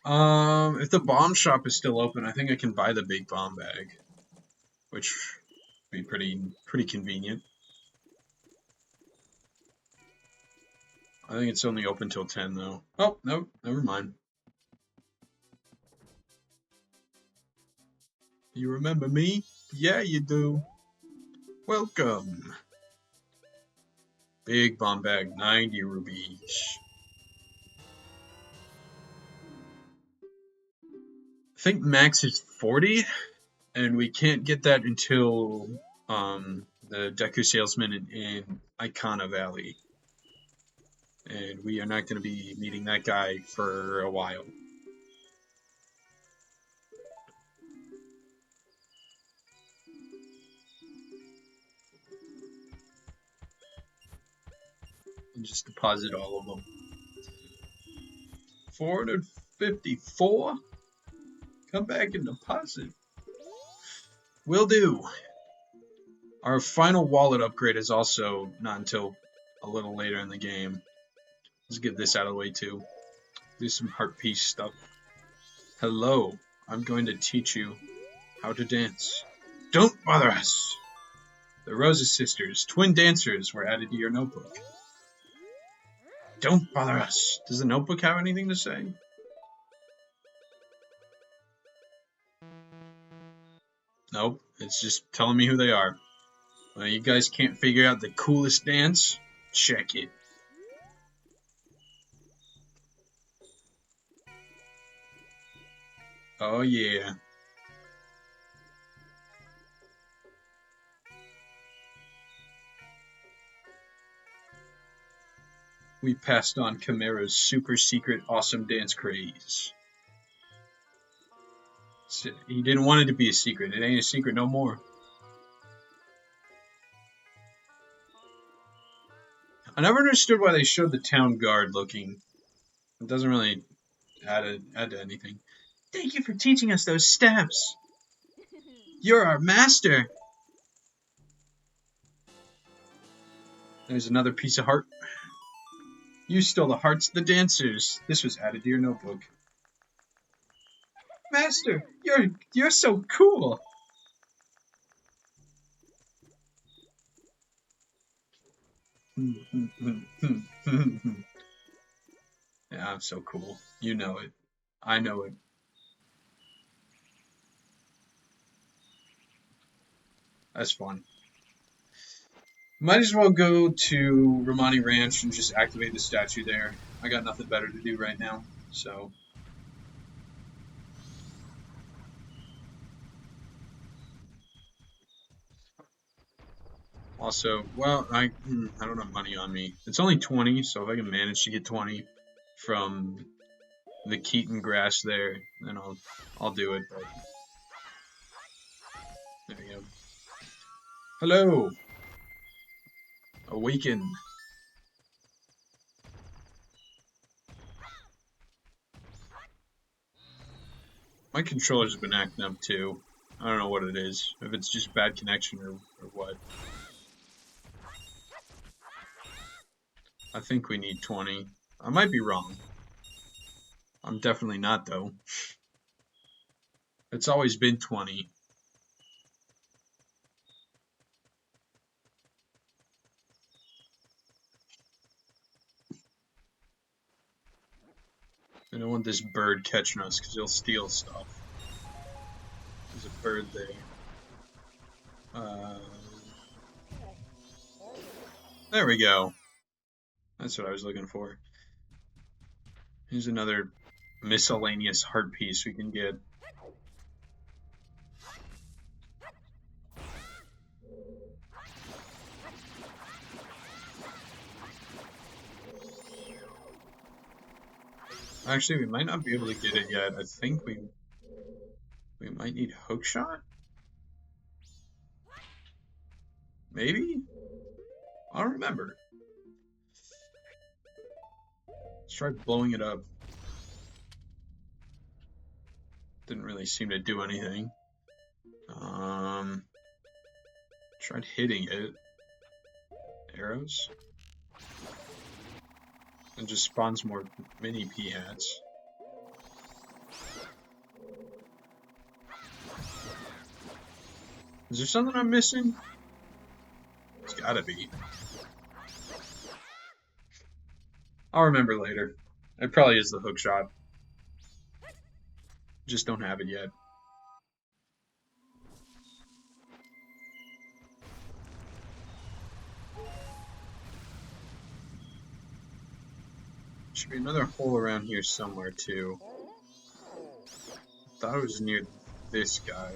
If the bomb shop is still open, I think I can buy the big bomb bag, which would be pretty convenient. I think it's only open till 10 though. Oh, no, never mind. You remember me? Yeah, you do. Welcome. Big bomb bag, 90 rubies. I think max is 40, and we can't get that until the Deku salesman in Icona Valley. And we are not going to be meeting that guy for a while. And just deposit all of them. 454? Come back and deposit. Will do. Our final wallet upgrade is also not until a little later in the game. Let's get this out of the way too. Do some heart piece stuff. Hello, I'm going to teach you how to dance. Don't bother us! The Rosa sisters, twin dancers, were added to your notebook. Don't bother us. Does the notebook have anything to say? Nope, it's just telling me who they are. Well, you guys can't figure out the coolest dance? Check it. Oh yeah. We passed on Chimera's super secret awesome dance craze. He didn't want it to be a secret. It ain't a secret no more. I never understood why they showed the town guard looking. It doesn't really add to anything. Thank you for teaching us those steps. You're our master. There's another piece of heart. You stole the hearts of the dancers. This was added to your notebook. Master, you're so cool. Yeah, I'm so cool. You know it. I know it. That's fun. Might as well go to Romani Ranch and just activate the statue there. I got nothing better to do right now, so. Also, well, I don't have money on me. It's only 20, so if I can manage to get 20 from the Keaton grass there, then I'll do it. But there we go. Hello. Awaken. My controller's been acting up too. I don't know what it is. If it's just bad connection or what. I think we need 20. I might be wrong. I'm definitely not though. It's always been 20. I don't want this bird catching us because he'll steal stuff. There's a bird there. There we go. That's what I was looking for. Here's another miscellaneous heart piece we can get. Actually, we might not be able to get it yet. I think we might need hookshot? Maybe? I don't remember. Let's try blowing it up. Didn't really seem to do anything. Tried hitting it. Arrows? And just spawns more mini pea-hats. Is there something I'm missing? It's gotta be. I'll remember later. It probably is the hookshot. Just don't have it yet. Should be another hole around here somewhere too. Thought it was near this guy.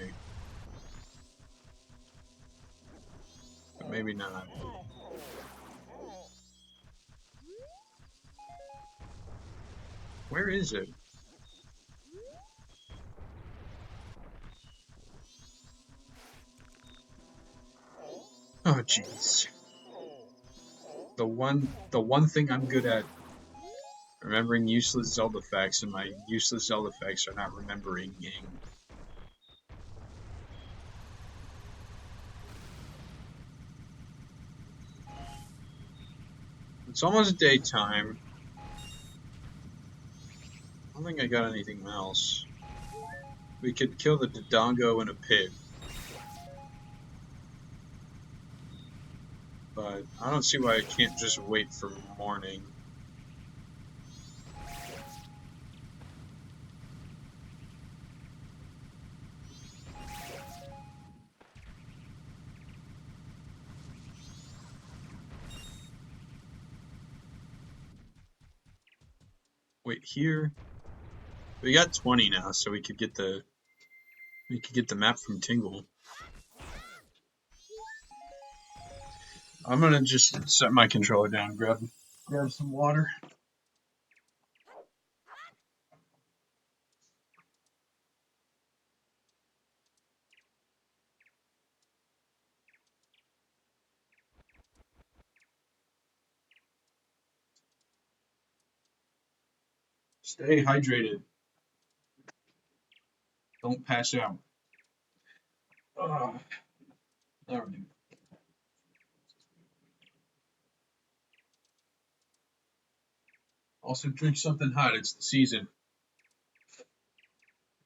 But maybe not. Where is it? Oh jeez. The one thing I'm good at, remembering useless Zelda facts, and my useless Zelda facts are not remembering game. It's almost daytime. I don't think I got anything else. We could kill the Dodongo in a pit. But I don't see why I can't just wait for morning. Wait, here? We got 20 now, so we could get the map from Tingle. I'm gonna just set my controller down and grab some water. Stay hydrated. Don't pass out. All right. Also drink something hot. It's the season.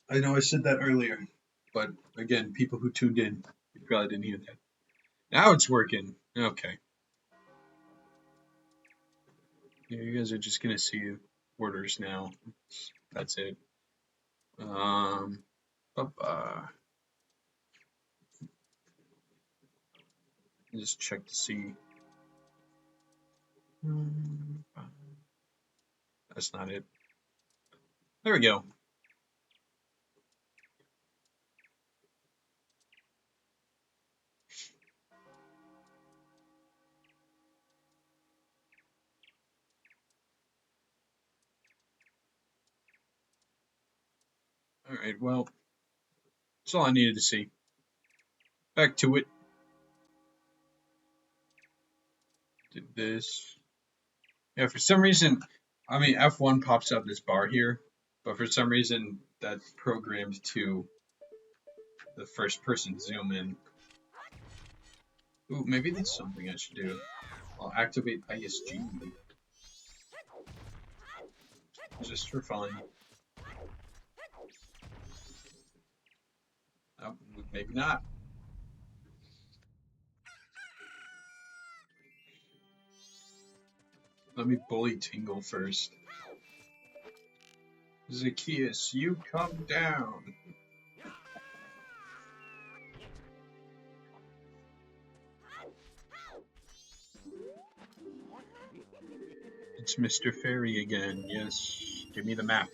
I know I said that earlier, but again, people who tuned in, you probably didn't hear that. Now it's working. Okay. Yeah, you guys are just gonna see orders now. That's it. Just check to see. That's not it. There we go. All right. Well, that's all I needed to see. Back to it. Did this. Yeah, for some reason, I mean, F1 pops up this bar here, but for some reason, that's programmed to the first person zoom in. Ooh, maybe that's something I should do. I'll activate ISG. Just for fun. Oh, maybe not. Let me bully Tingle first. Zacchaeus, you come down. It's Mr. Fairy again. Yes, give me the map.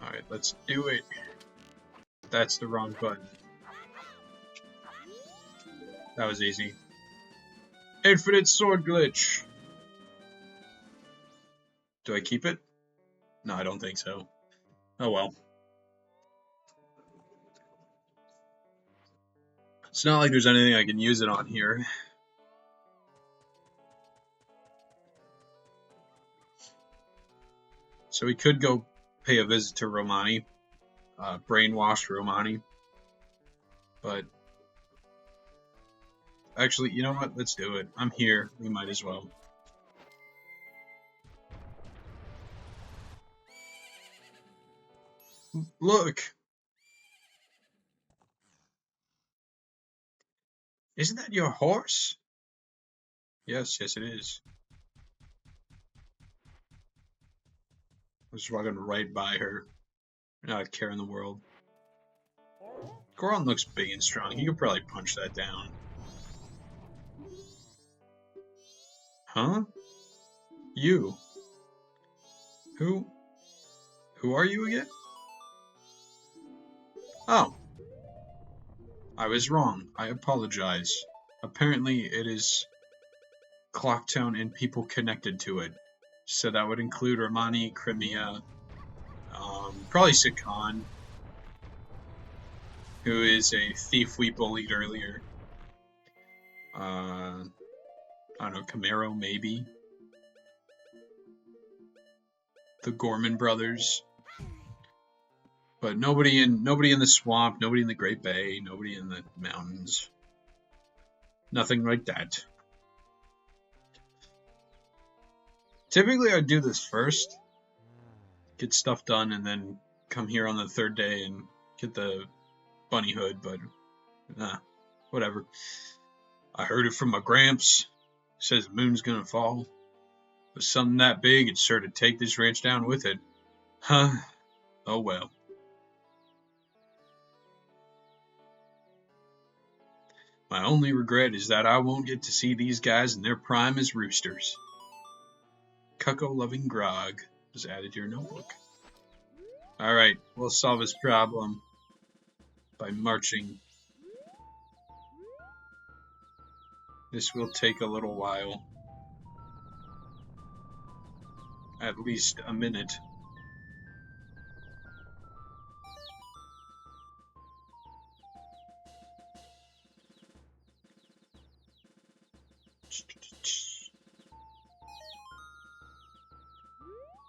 Alright, let's do it. That's the wrong button. That was easy. Infinite sword glitch. Do I keep it? No, I don't think so. Oh well. It's not like there's anything I can use it on here. So we could go pay a visit to Romani. Brainwashed Romani. But actually, you know what? Let's do it. I'm here. We might as well. Look! Isn't that your horse? Yes, yes it is. I was walking right by her. Not a care in the world. Goron looks big and strong. He could probably punch that down. Huh? You? Who? Who are you again? Oh. I was wrong. I apologize. Apparently it is Clocktown and people connected to it. So that would include Romani, Crimea, probably Sikan, who is a thief we bullied earlier. I don't know, Camaro maybe. The Gorman brothers. But nobody in the swamp, nobody in the Great Bay, nobody in the mountains. Nothing like that. Typically I'd do this first, get stuff done, and then come here on the third day and get the bunny hood, but nah, whatever. I heard it from my gramps. Says the moon's gonna fall. With something that big, it's sure to take this ranch down with it. Huh. Oh well. My only regret is that I won't get to see these guys in their prime as roosters. Cuckoo-loving grog was added to your notebook. Alright, we'll solve this problem by marching. This will take a little while. At least a minute.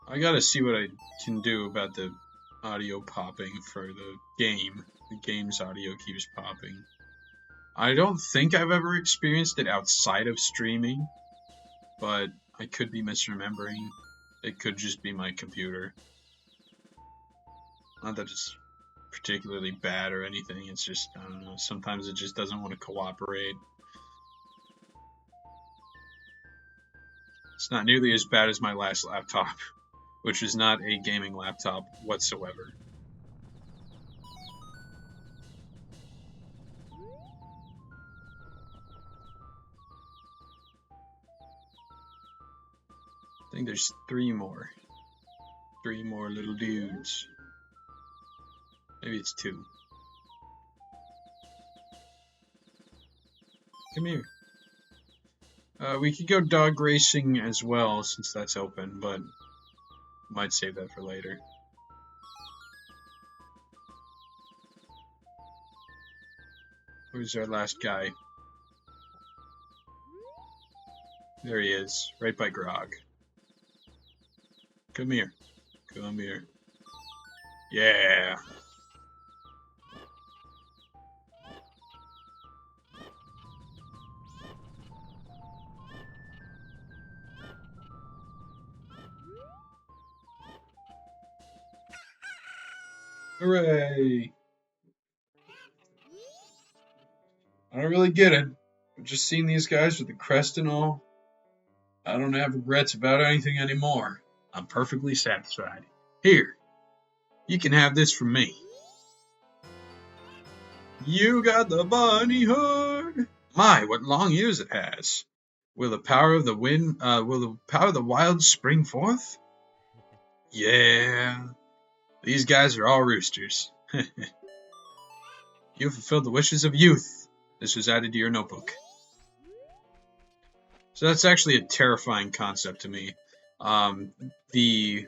I gotta see what I can do about the audio popping for the game. The game's audio keeps popping. I don't think I've ever experienced it outside of streaming, but I could be misremembering. It could just be my computer. Not that it's particularly bad or anything, it's just, I don't know, sometimes it just doesn't want to cooperate. It's not nearly as bad as my last laptop, which was not a gaming laptop whatsoever. I think there's three more little dudes. Maybe it's two. Come here. We could go dog racing as well, since that's open, but might save that for later. Where's our last guy? There he is, right by Grog. Come here. Come here. Yeah. Hooray! I don't really get it. I've just seen these guys with the crest and all. I don't have regrets about anything anymore. I'm perfectly satisfied. Here, you can have this from me. You got the bunny hood. My, what long ears it has. Will the power of the wind, will the power of the wild spring forth? Yeah. These guys are all roosters. You fulfilled the wishes of youth. This was added to your notebook. So that's actually a terrifying concept to me. The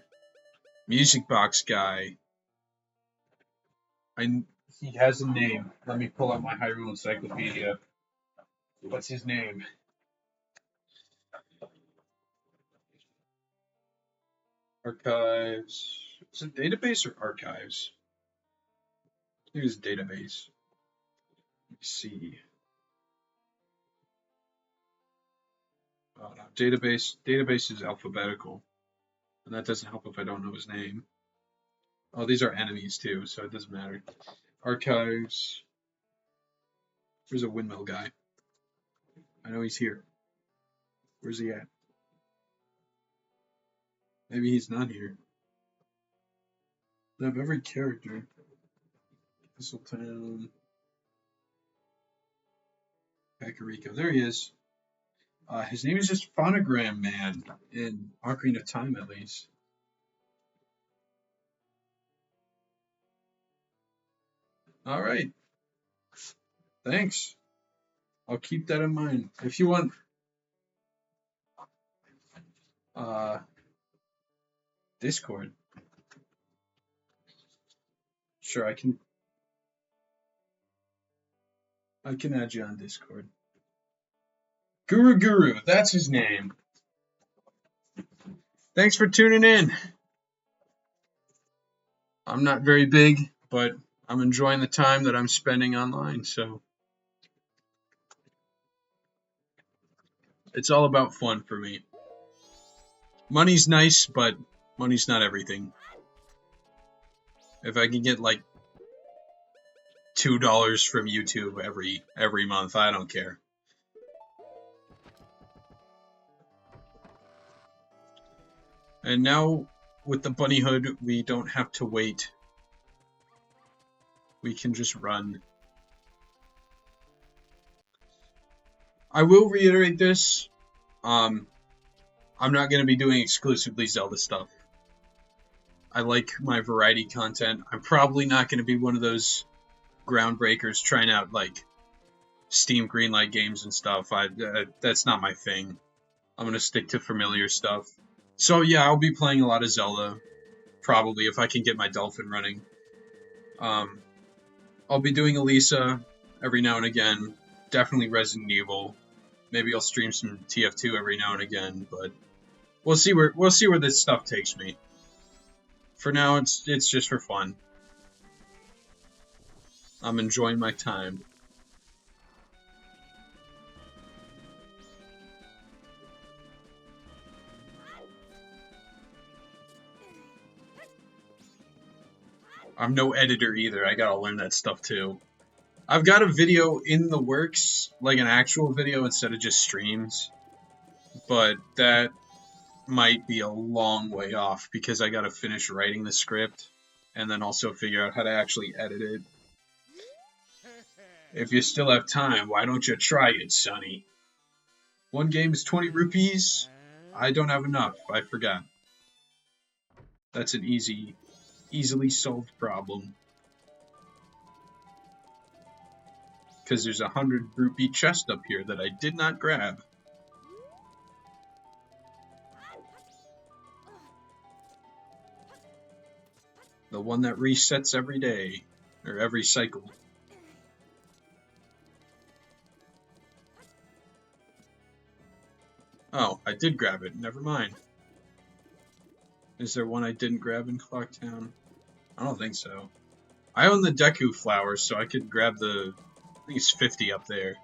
music box guy, he has a name. Let me pull up my Hyrule Encyclopedia. What's his name? Archives. Is it database or archives? I think it's database. Let me see. Oh, no. Database is alphabetical. And that doesn't help if I don't know his name. Oh, these are enemies too, so it doesn't matter. Archives. There's a windmill guy. I know he's here. Where's he at? Maybe he's not here. I have every character. Castletown. Kakariko. There he is. His name is just Phonogram Man in Ocarina of Time, at least. All right. Thanks. I'll keep that in mind. If you want Discord, sure, I can add you on Discord. Guru, that's his name. Thanks for tuning in. I'm not very big, but I'm enjoying the time that I'm spending online, so it's all about fun for me. Money's nice, but money's not everything. If I can get like $2 from YouTube every month, I don't care. And now with the bunny hood, we don't have to wait. We can just run. I will reiterate this. I'm not going to be doing exclusively Zelda stuff. I like my variety content. I'm probably not going to be one of those groundbreakers trying out like Steam Greenlight games and stuff. That's not my thing. I'm going to stick to familiar stuff. So yeah, I'll be playing a lot of Zelda, probably if I can get my Dolphin running. I'll be doing Elisa every now and again. Definitely Resident Evil. Maybe I'll stream some TF2 every now and again, but we'll see where this stuff takes me. For now, it's just for fun. I'm enjoying my time. I'm no editor either. I gotta learn that stuff too. I've got a video in the works, like an actual video instead of just streams, but that might be a long way off because I gotta finish writing the script and then also figure out how to actually edit it. If you still have time, why don't you try it, Sonny? One game is 20 rupees. I don't have enough. I forgot. That's an easily solved problem. Because there's a 100 rupee chest up here that I did not grab. The one that resets every day, or every cycle. Oh, I did grab it. Never mind. Is there one I didn't grab in Clocktown? I don't think so. I own the Deku flowers, so I could grab the... I think it's 50 up there.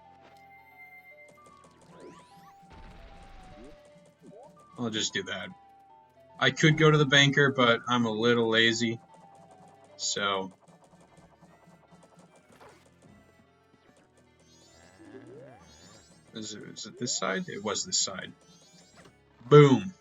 I'll just do that. I could go to the banker, but I'm a little lazy. So... Is it this side? It was this side. Boom.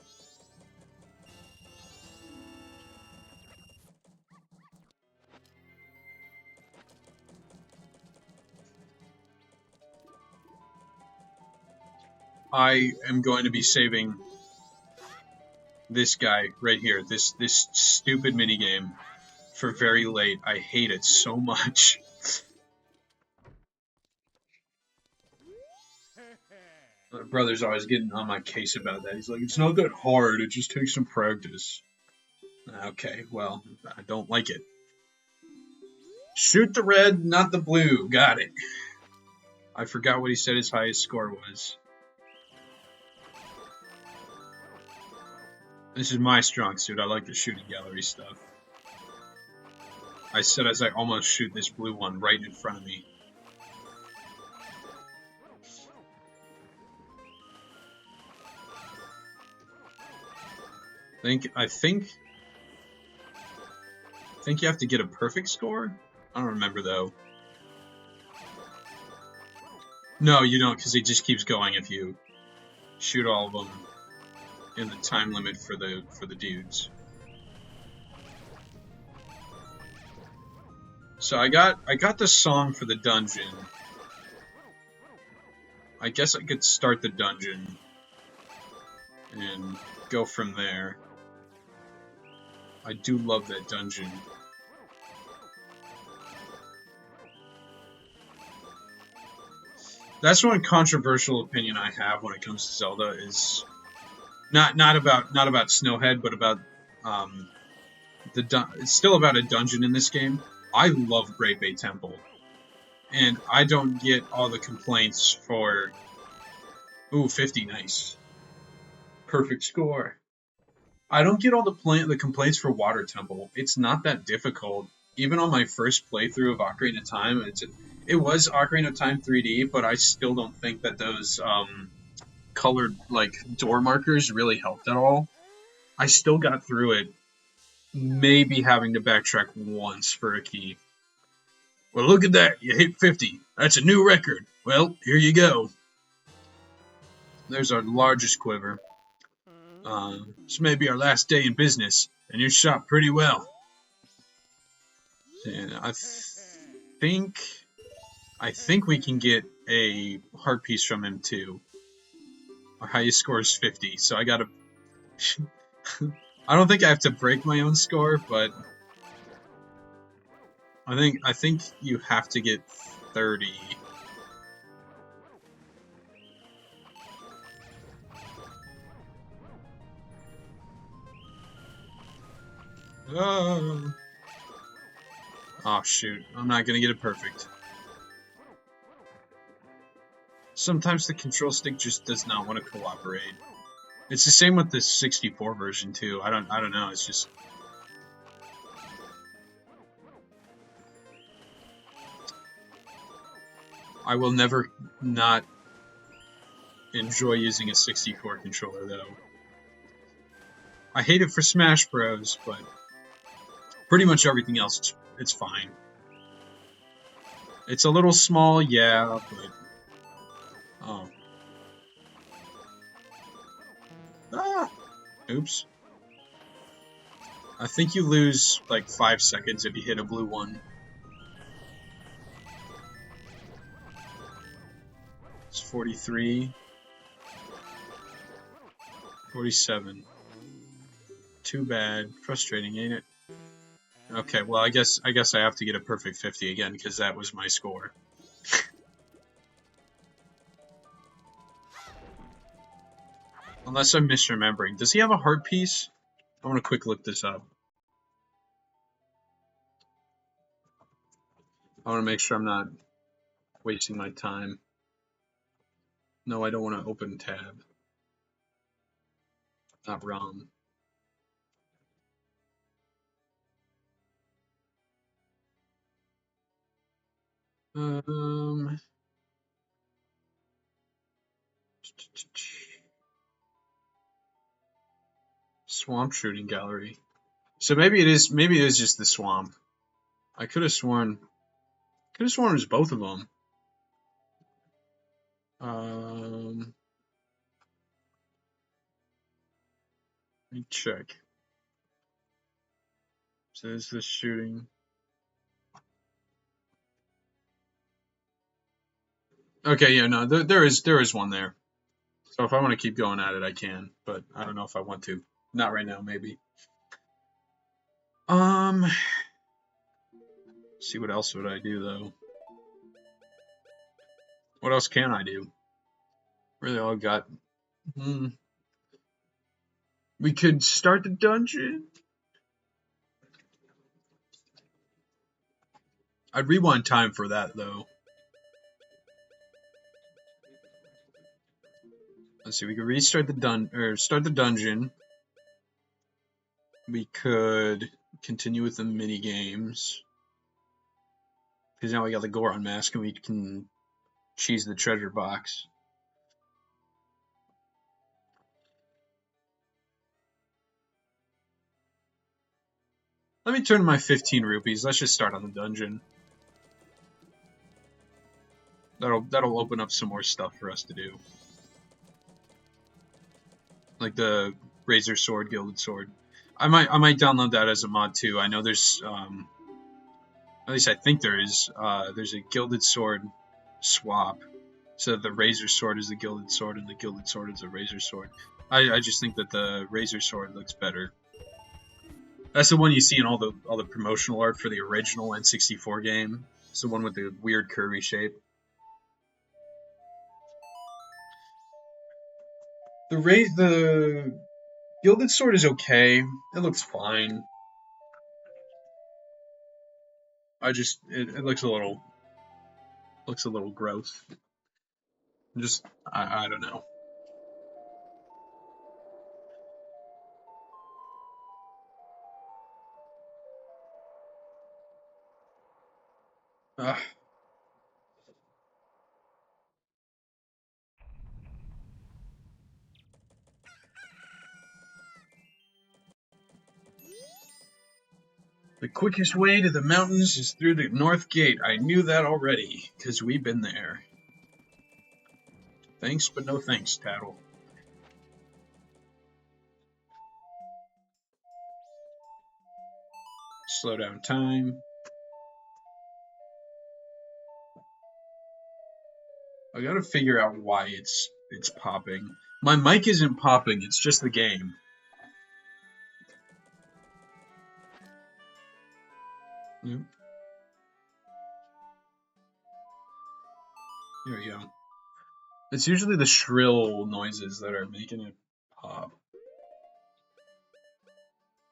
I am going to be saving this guy right here, this stupid minigame, for very late. I hate it so much. My brother's always getting on my case about that. He's like, it's not that hard, it just takes some practice. Okay, well, I don't like it. Shoot the red, not the blue. Got it. I forgot what he said his highest score was. This is my strong suit. I like the shooting gallery stuff. I said as I almost shoot this blue one right in front of me. I think you have to get a perfect score? I don't remember though. No, you don't, because it just keeps going if you shoot all of them in the time limit for the dudes. So I got the song for the dungeon. I guess I could start the dungeon and go from there. I do love that dungeon. That's one controversial opinion I have when it comes to Zelda is not about Snowhead, but about it's still about a dungeon in this game. I love Great Bay Temple, and I don't get all the complaints for. Ooh, 50, nice, perfect score. I don't get all the complaints for Water Temple. It's not that difficult. even on my first playthrough of Ocarina of Time, it was Ocarina of Time 3D, but I still don't think that those colored like door markers really helped at all. I still got through it, maybe having to backtrack once for a key. Well, look at that! You hit 50. That's a new record. Well, here you go. There's our largest quiver. This may be our last day in business, and you shot pretty well. And think I think we can get a heart piece from him too. Our highest score is 50, so I gotta. I don't think I have to break my own score, but I think you have to get 30. Oh shoot! I'm not gonna get it perfect. Sometimes the control stick just does not want to cooperate. It's the same with the 64 version too. I don't know. It's just I will never not enjoy using a 64 controller though. I hate it for Smash Bros, but pretty much everything else it's fine. It's a little small, yeah, but oh. Ah! Oops. I think you lose like 5 seconds if you hit a blue one. It's 43. 47. Too bad. Frustrating, ain't it? Okay, well I guess I have to get a perfect 50 again because that was my score. Unless I'm misremembering. Does he have a heart piece? I want to quick look this up. I want to make sure I'm not wasting my time. No, I don't want to open tab. Not ROM. Swamp shooting gallery. So maybe it is just the swamp. I could have sworn it was both of them. Let me check. So is this shooting? Okay, yeah, no, there is one there. So if I want to keep going at it, I can, but I don't know if I want to. Not right now, maybe. See what else would I do though? What else can I do? Really, all I've got. We could start the dungeon. I'd rewind time for that though. Let's see. We could restart the start the dungeon. We could continue with the mini games because now we got the Goron mask and we can cheese the treasure box. Let me turn my 15 rupees. Let's just start on the dungeon. That'll open up some more stuff for us to do. Like the Razor Sword, Gilded Sword. I might download that as a mod too. I know there's at least I think there's a Gilded Sword swap. So the Razor Sword is the Gilded Sword and the Gilded Sword is the Razor Sword. I just think that the Razor Sword looks better. That's the one you see in all the promotional art for the original N64 game. It's the one with the weird curvy shape. The Gilded Sword is okay. It looks fine. It looks a little gross. Just I don't know. Ugh. The quickest way to the mountains is through the north gate. I knew that already, because we've been there. Thanks, but no thanks, Tattle. Slow down time. I gotta figure out why it's popping. My mic isn't popping, it's just the game. Yep. There we go. It's usually the shrill noises that are making it pop.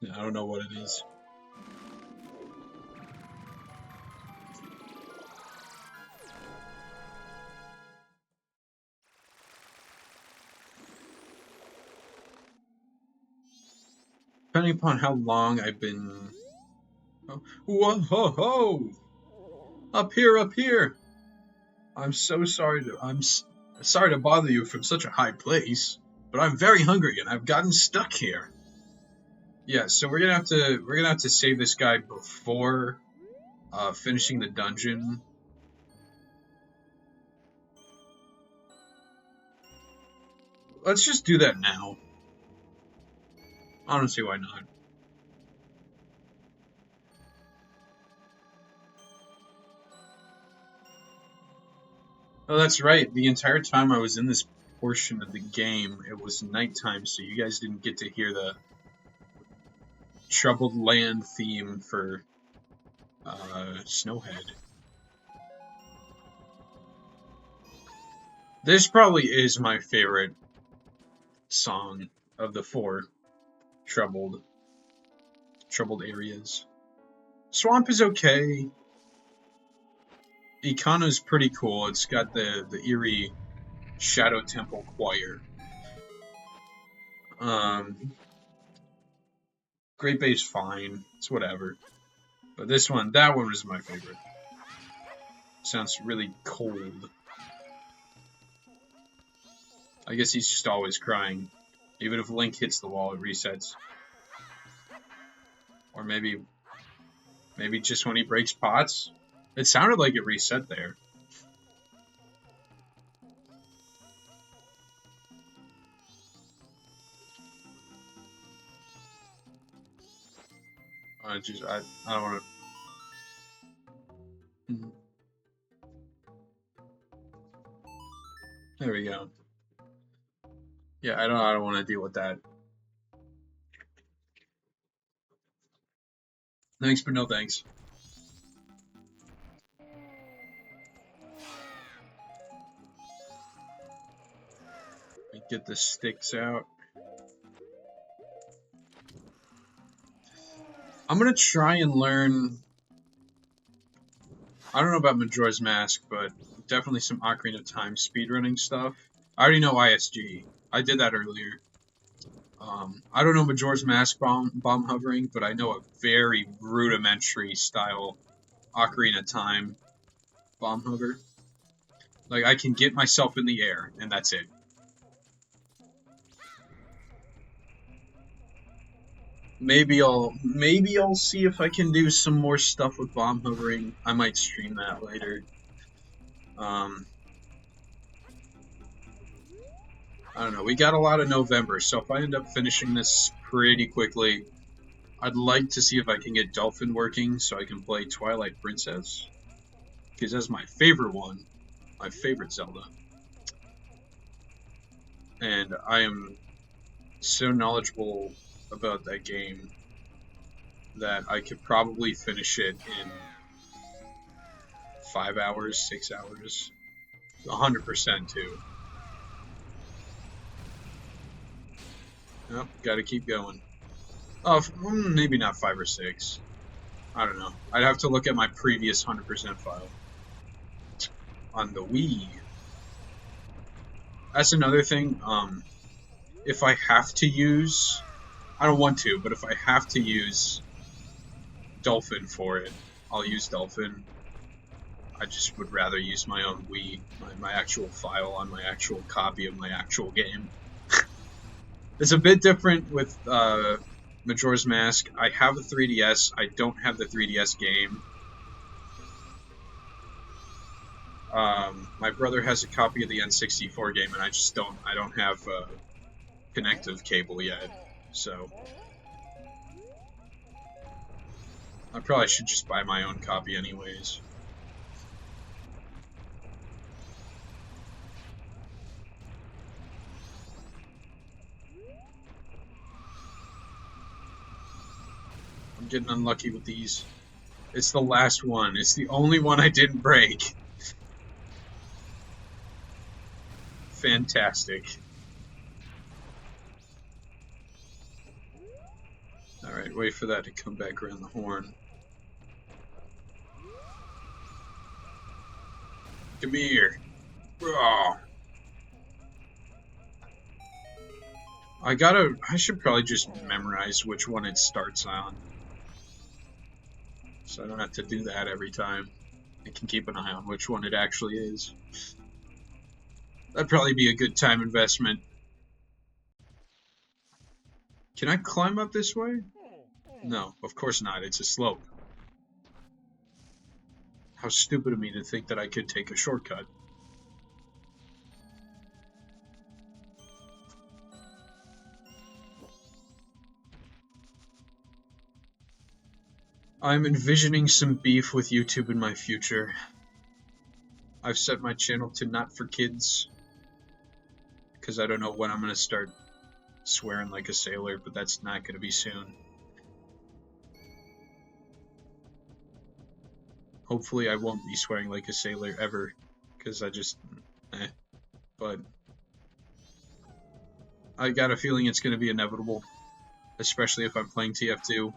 Yeah, I don't know what it is. Depending upon how long I've been... Oh. Whoa, ho, ho! Up here, up here! I'm so sorry sorry to bother you from such a high place, but I'm very hungry and I've gotten stuck here. Yeah, so we're gonna have to save this guy before finishing the dungeon. Let's just do that now. I don't see why not. Oh, that's right. The entire time I was in this portion of the game, it was nighttime, so you guys didn't get to hear the Troubled Land theme for Snowhead. This probably is my favorite song of the 4 troubled areas. Swamp is okay. Ikano's pretty cool. It's got the eerie Shadow Temple choir. Great Bay's fine. It's whatever. But that one was my favorite. Sounds really cold. I guess he's just always crying. Even if Link hits the wall, it resets. Or maybe just when he breaks pots. It sounded like it reset there. I don't want to. There we go. Yeah, I don't want to deal with that. Thanks, but no thanks. Get the sticks out. I'm gonna try and learn. I don't know about Majora's Mask, but definitely some Ocarina of Time speedrunning stuff. I already know ISG. I did that earlier. I don't know Majora's Mask bomb hovering, but I know a very rudimentary style Ocarina of Time bomb hover. Like, I can get myself in the air, and that's it. Maybe I'll see if I can do some more stuff with bomb hovering. I might stream that later. I don't know. We got a lot of November, so if I end up finishing this pretty quickly, I'd like to see if I can get Dolphin working so I can play Twilight Princess. Because that's my favorite one. My favorite Zelda. And I am so knowledgeable about that game that I could probably finish it in 5 hours, 6 hours. 100% too. Nope, gotta keep going. Oh, maybe not 5 or 6. I don't know. I'd have to look at my previous 100% file. On the Wii. That's another thing. If I have to use... I don't want to, but if I have to use Dolphin for it, I'll use Dolphin. I just would rather use my own Wii, my actual file on my actual copy of my actual game. It's a bit different with Majora's Mask. I have a 3DS. I don't have the 3DS game. My brother has a copy of the N64 game, and I don't have a connective cable yet, so I probably should just buy my own copy anyways. I'm getting unlucky with these. It's the last one. It's the only one I didn't break. Fantastic. Alright, wait for that to come back around the horn. Come here. Oh. I should probably just memorize which one it starts on. So I don't have to do that every time. I can keep an eye on which one it actually is. That'd probably be a good time investment. Can I climb up this way? No, of course not. It's a slope. How stupid of me to think that I could take a shortcut. I'm envisioning some beef with YouTube in my future. I've set my channel to not for kids, because I don't know when I'm going to start swearing like a sailor, but that's not going to be soon. Hopefully I won't be swearing like a sailor ever, because I just, but I got a feeling it's going to be inevitable, especially if I'm playing TF2.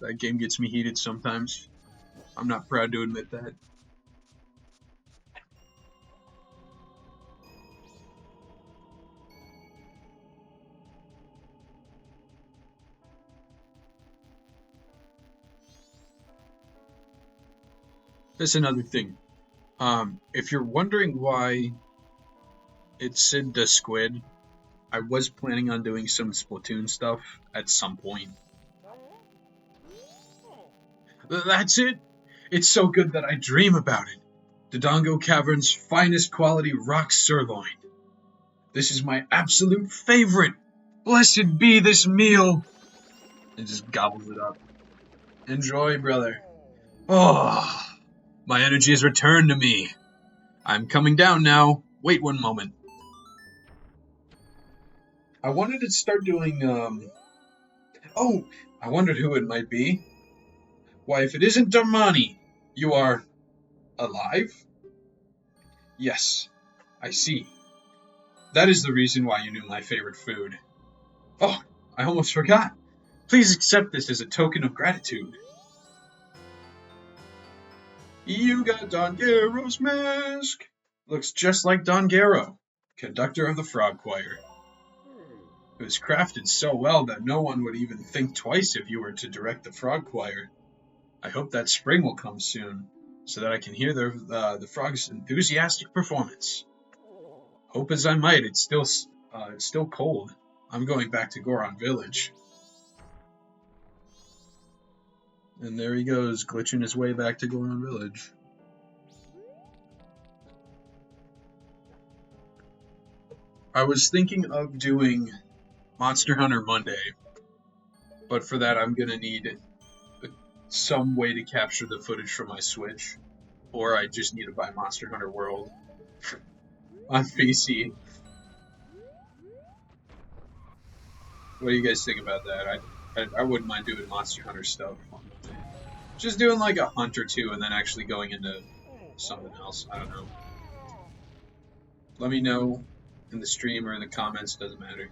That game gets me heated sometimes. I'm not proud to admit that. That's another thing. If you're wondering why it's Sid the Squid, I was planning on doing some Splatoon stuff at some point. That's it! It's so good that I dream about it. Dodongo Cavern's finest quality rock sirloin. This is my absolute favorite! Blessed be this meal! And just gobbles it up. Enjoy, brother. Oh, my energy has returned to me. I'm coming down now. Wait one moment. I wanted to start doing, Oh, I wondered who it might be. Why, if it isn't Darmani, you are alive? Yes, I see. That is the reason why you knew my favorite food. Oh, I almost forgot. Please accept this as a token of gratitude. You got Don Garro's mask. Looks just like Don Garro, conductor of the Frog Choir. It was crafted so well that no one would even think twice if you were to direct the Frog Choir. I hope that spring will come soon, so that I can hear the frog's enthusiastic performance. Hope as I might, it's still cold. I'm going back to Goron Village. And there he goes, glitching his way back to Goron Village. I was thinking of doing Monster Hunter Monday, but for that I'm gonna need some way to capture the footage from my Switch, or I just need to buy Monster Hunter World on PC. What do you guys think about that? I wouldn't mind doing Monster Hunter stuff on Monday. Just doing like a hunt or two and then actually going into something else. I don't know. Let me know in the stream or in the comments, doesn't matter.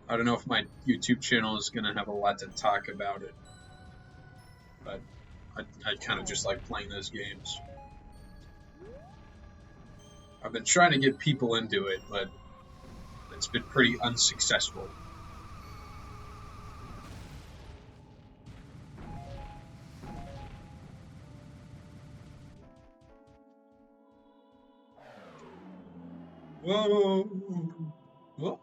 I don't know if my YouTube channel is going to have a lot to talk about it, but I kind of just like playing those games. I've been trying to get people into it, but it's been pretty unsuccessful. Whoa! Whoa!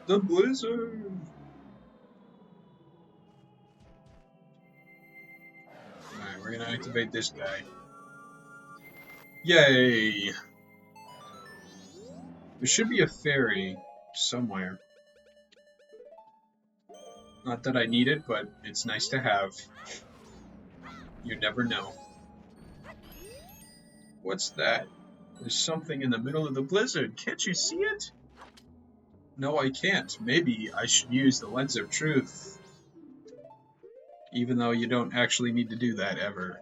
The blizzard! Alright, we're gonna activate this guy. Yay! There should be a fairy somewhere. Not that I need it, but it's nice to have. You never know. What's that? There's something in the middle of the blizzard. Can't you see it? No, I can't. Maybe I should use the lens of truth. Even though you don't actually need to do that ever.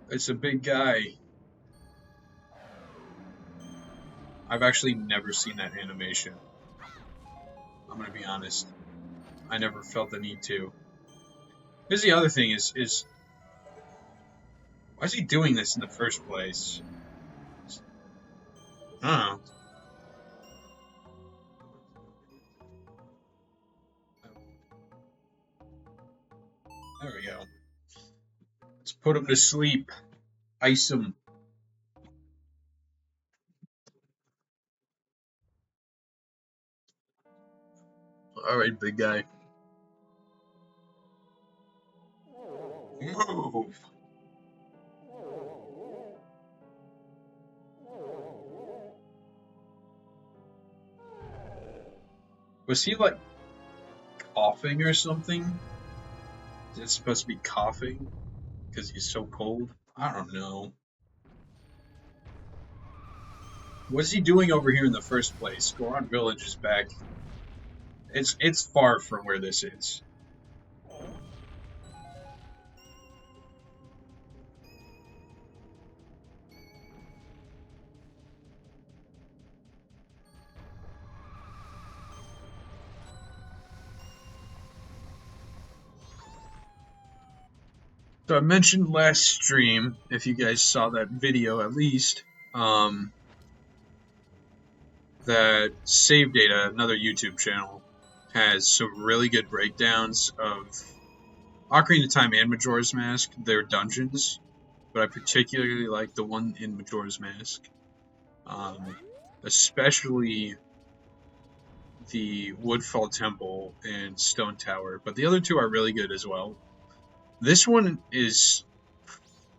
It's a big guy. I've actually never seen that animation. I'm gonna be honest. I never felt the need to. Here's the other thing is why is he doing this in the first place? I don't know. There we go. Let's put him to sleep. Ice him. Alright, big guy. Move! Was he like coughing or something? Is it supposed to be coughing? Because he's so cold? I don't know. What's he doing over here in the first place? Goron Village is back. It's far from where this is. So I mentioned last stream, if you guys saw that video at least, that Save Data, another YouTube channel, has some really good breakdowns of Ocarina of Time and Majora's Mask, their dungeons, but I particularly like the one in Majora's Mask. Especially the Woodfall Temple and Stone Tower, but the other two are really good as well. This one is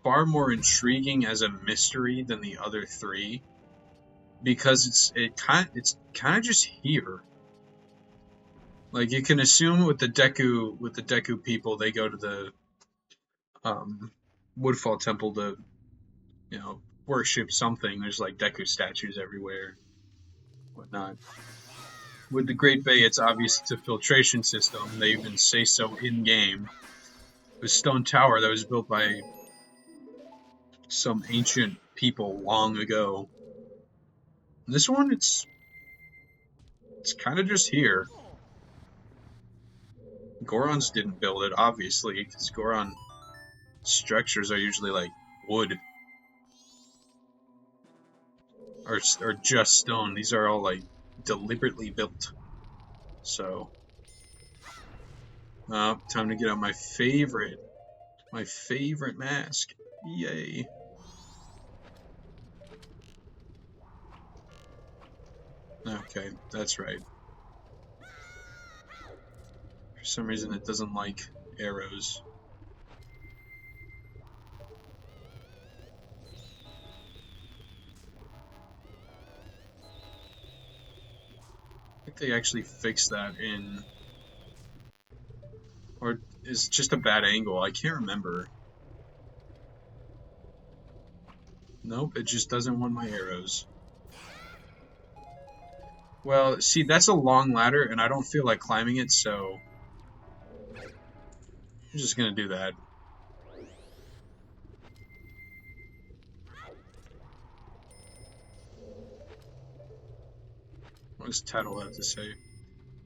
far more intriguing as a mystery than the other three because it's kind of just here. Like you can assume with the Deku people, they go to the Woodfall Temple to worship something. There's like Deku statues everywhere, whatnot. With the Great Bay, it's obvious it's a filtration system. They even say so in game. The Stone Tower that was built by some ancient people long ago. This one, it's kind of just here. Goron's didn't build it, obviously, because Goron structures are usually like wood or just stone. These are all like deliberately built. So, time to get out my favorite mask. Yay! Okay, that's right. For some reason, it doesn't like arrows. I think they actually fixed that in... Or is it just a bad angle? I can't remember. Nope, it just doesn't want my arrows. Well, see, that's a long ladder, and I don't feel like climbing it, so... I'm just gonna do that. What does Tattle have to say?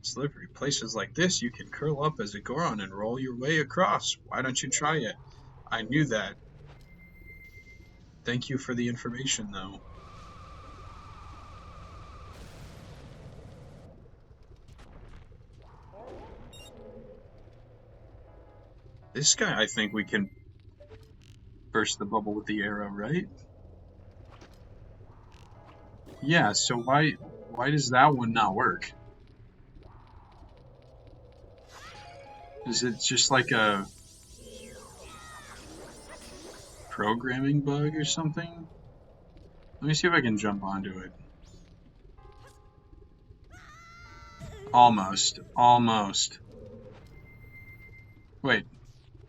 Slippery places like this, you can curl up as a Goron and roll your way across. Why don't you try it? I knew that. Thank you for the information, though. This guy, I think we can burst the bubble with the arrow, right? Yeah, so why does that one not work? Is it just like a programming bug or something? Let me see if I can jump onto it. Almost. Almost. Wait.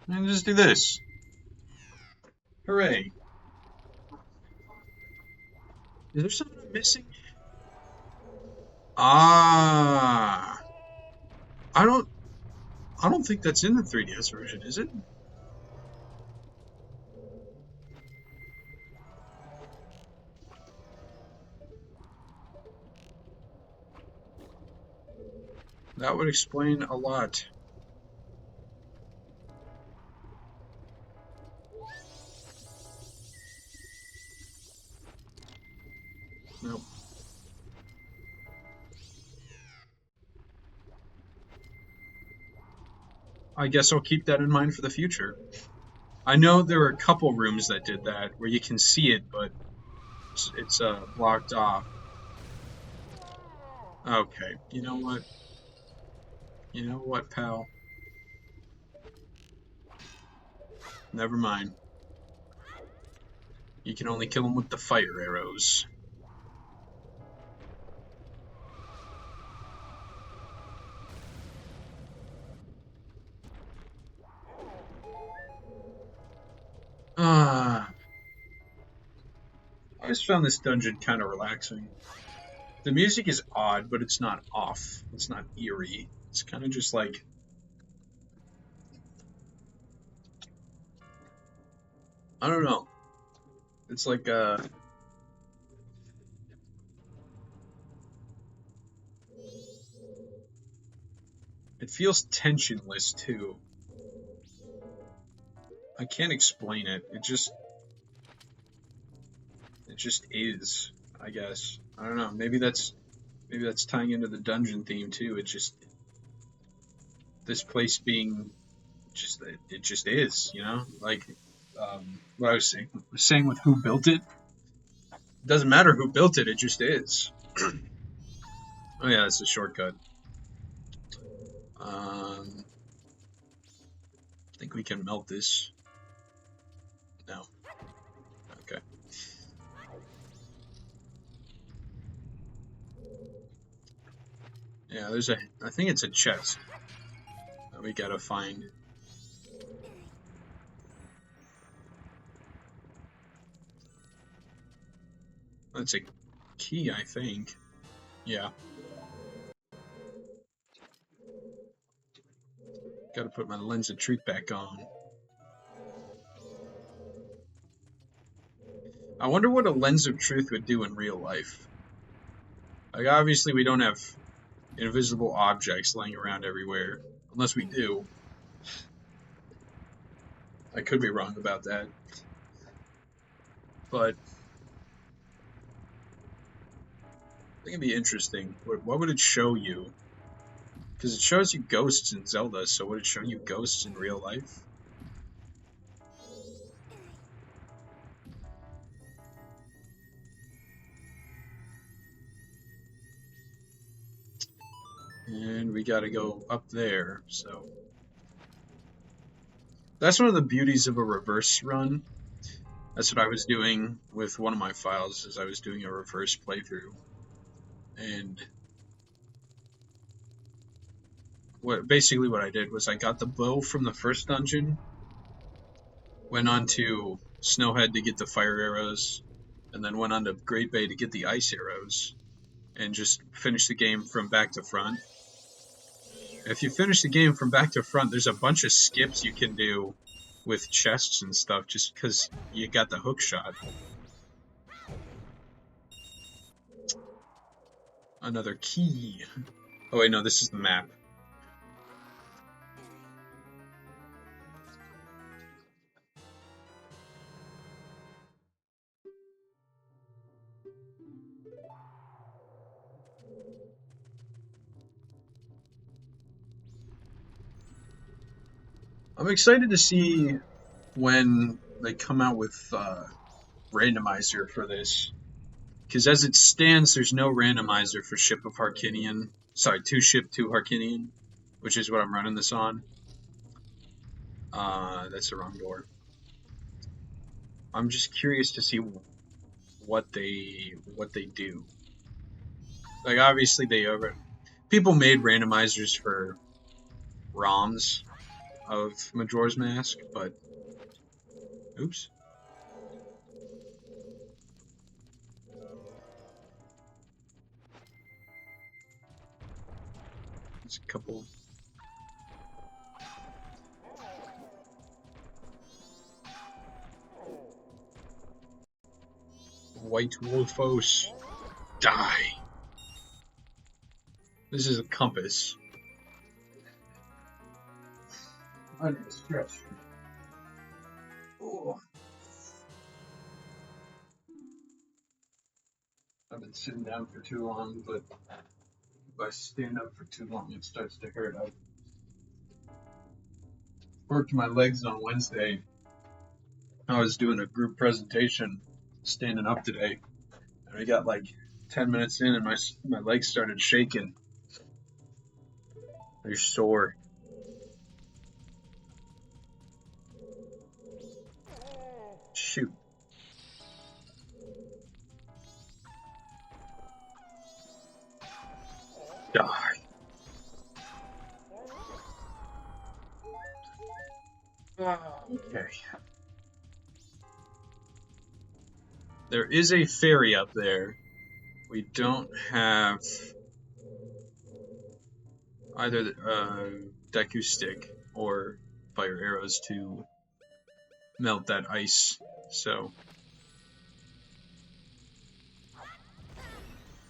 Let me just do this. Hooray. Is there something I'm missing? Ah. I don't think that's in the 3DS version, is it? That would explain a lot. Nope. I guess I'll keep that in mind for the future. I know there are a couple rooms that did that where you can see it, but it's blocked off. Okay, you know what? You know what, pal? Never mind. You can only kill them with the fire arrows. Ah, I always found this dungeon kind of relaxing. The music is odd, but it's not off. It's not eerie. It's kind of just like, I don't know. It's like it feels tensionless too. I can't explain it. It just is, I guess. I don't know. Maybe that's tying into the dungeon theme too. It just, this place being just, it just is, you know? Like what I was saying with who built it. It doesn't matter who built it, it just is. Oh yeah, it's a shortcut. I think we can melt this. No. Okay. Yeah, I think it's a chest that we gotta find. That's a key, I think. Yeah. Gotta put my lens of truth back on. I wonder what a lens of truth would do in real life. Like, obviously we don't have invisible objects laying around everywhere. Unless we do. I could be wrong about that. But I think it'd be interesting. What would it show you? Because it shows you ghosts in Zelda, so would it show you ghosts in real life? And we gotta go up there, so... That's one of the beauties of a reverse run. That's what I was doing with one of my files, is I was doing a reverse playthrough. And basically what I did was I got the bow from the first dungeon, went on to Snowhead to get the fire arrows, and then went on to Great Bay to get the ice arrows, and just finished the game from back to front. If you finish the game from back to front, there's a bunch of skips you can do with chests and stuff just because you got the hook shot. Another key. Oh wait, no, this is the map. I'm excited to see when they come out with randomizer for this, Because as it stands, there's no randomizer for Ship of Harkinian. Sorry, 2 Ship 2 Harkinian, which is what I'm running this on. That's the wrong door. I'm just curious to see what they do. Like, obviously people made randomizers for ROMs of Majora's Mask, but oops. There's a couple. White Wolfos, die. This is a compass. Under the stretch. Oh. I've been sitting down for too long, but if I stand up for too long, it starts to hurt. I worked my legs on Wednesday. I was doing a group presentation standing up today, and we got like 10 minutes in, and my legs started shaking. They're sore. Shoot. Die. Okay. There is a fairy up there. We don't have either Deku Stick or fire arrows to melt that ice, so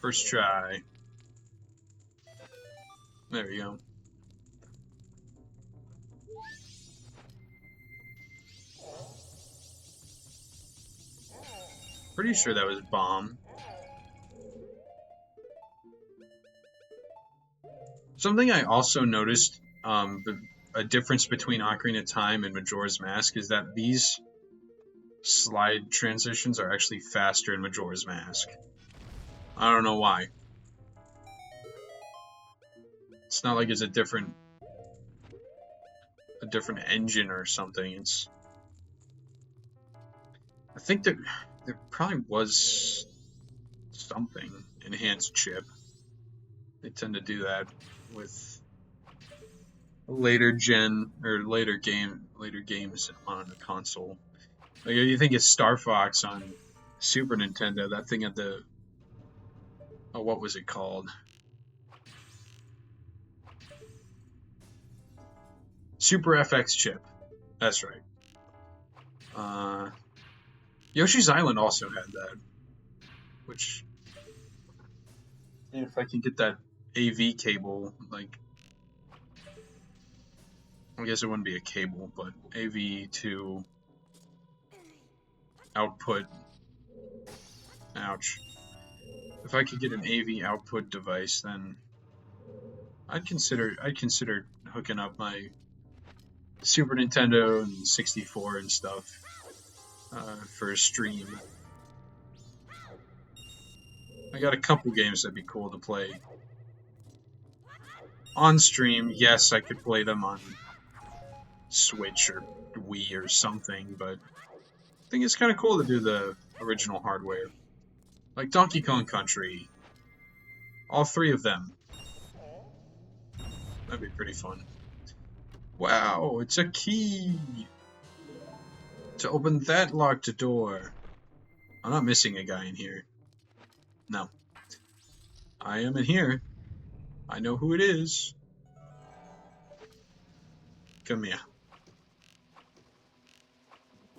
first try. There we go. Pretty sure that was bomb. Something I also noticed, a difference between Ocarina of Time and Majora's Mask is that these slide transitions are actually faster in Majora's Mask. I don't know why. It's not like it's a different engine or something. I think that there probably was something enhanced chip. They tend to do that with later gen or later games on a console. Like you think it's Star Fox on Super Nintendo, that thing at the what was it called? Super FX chip. That's right. Yoshi's Island also had that, which if I can get that AV cable, like I guess it wouldn't be a cable, but AV to output. Ouch. If I could get an AV output device, then I'd consider hooking up my Super Nintendo and 64 and stuff for a stream. I got a couple games that'd be cool to play on stream. Yes, I could play them on Switch or Wii or something, but I think it's kind of cool to do the original hardware. Like Donkey Kong Country. All 3 of them. That'd be pretty fun. Wow, it's a key to open that locked door. I'm not missing a guy in here. No. I am in here. I know who it is. Come here.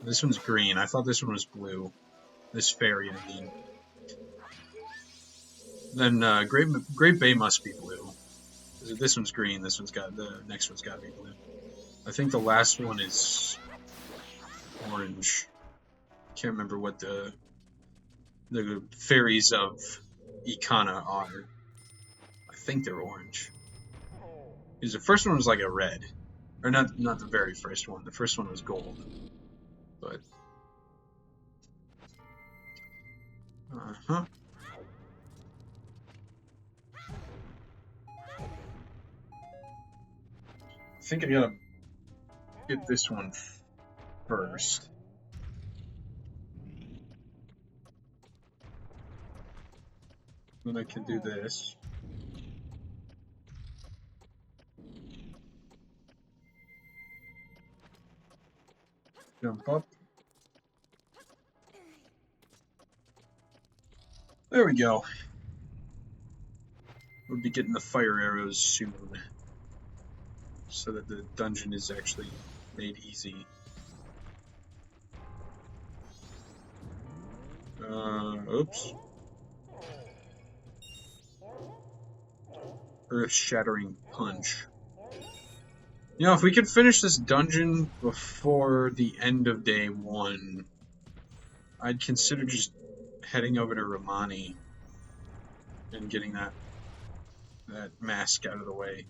This one's green. I thought this one was blue. This fairy, I mean. Then Great Bay must be blue. This one's green. The next one's got to be blue. I think the last one is orange. Can't remember what the fairies of Ikana are. I think they're orange. Because the first one was like a red. Or not the very first one. The first one was gold. But I think I gotta get this one first. Then I can do this. Jump up. There we go. We'll be getting the fire arrows soon, so that the dungeon is actually made easy. Oops. Earth-shattering punch. You know, if we could finish this dungeon before the end of day 1, I'd consider just heading over to Romani and getting that mask out of the way.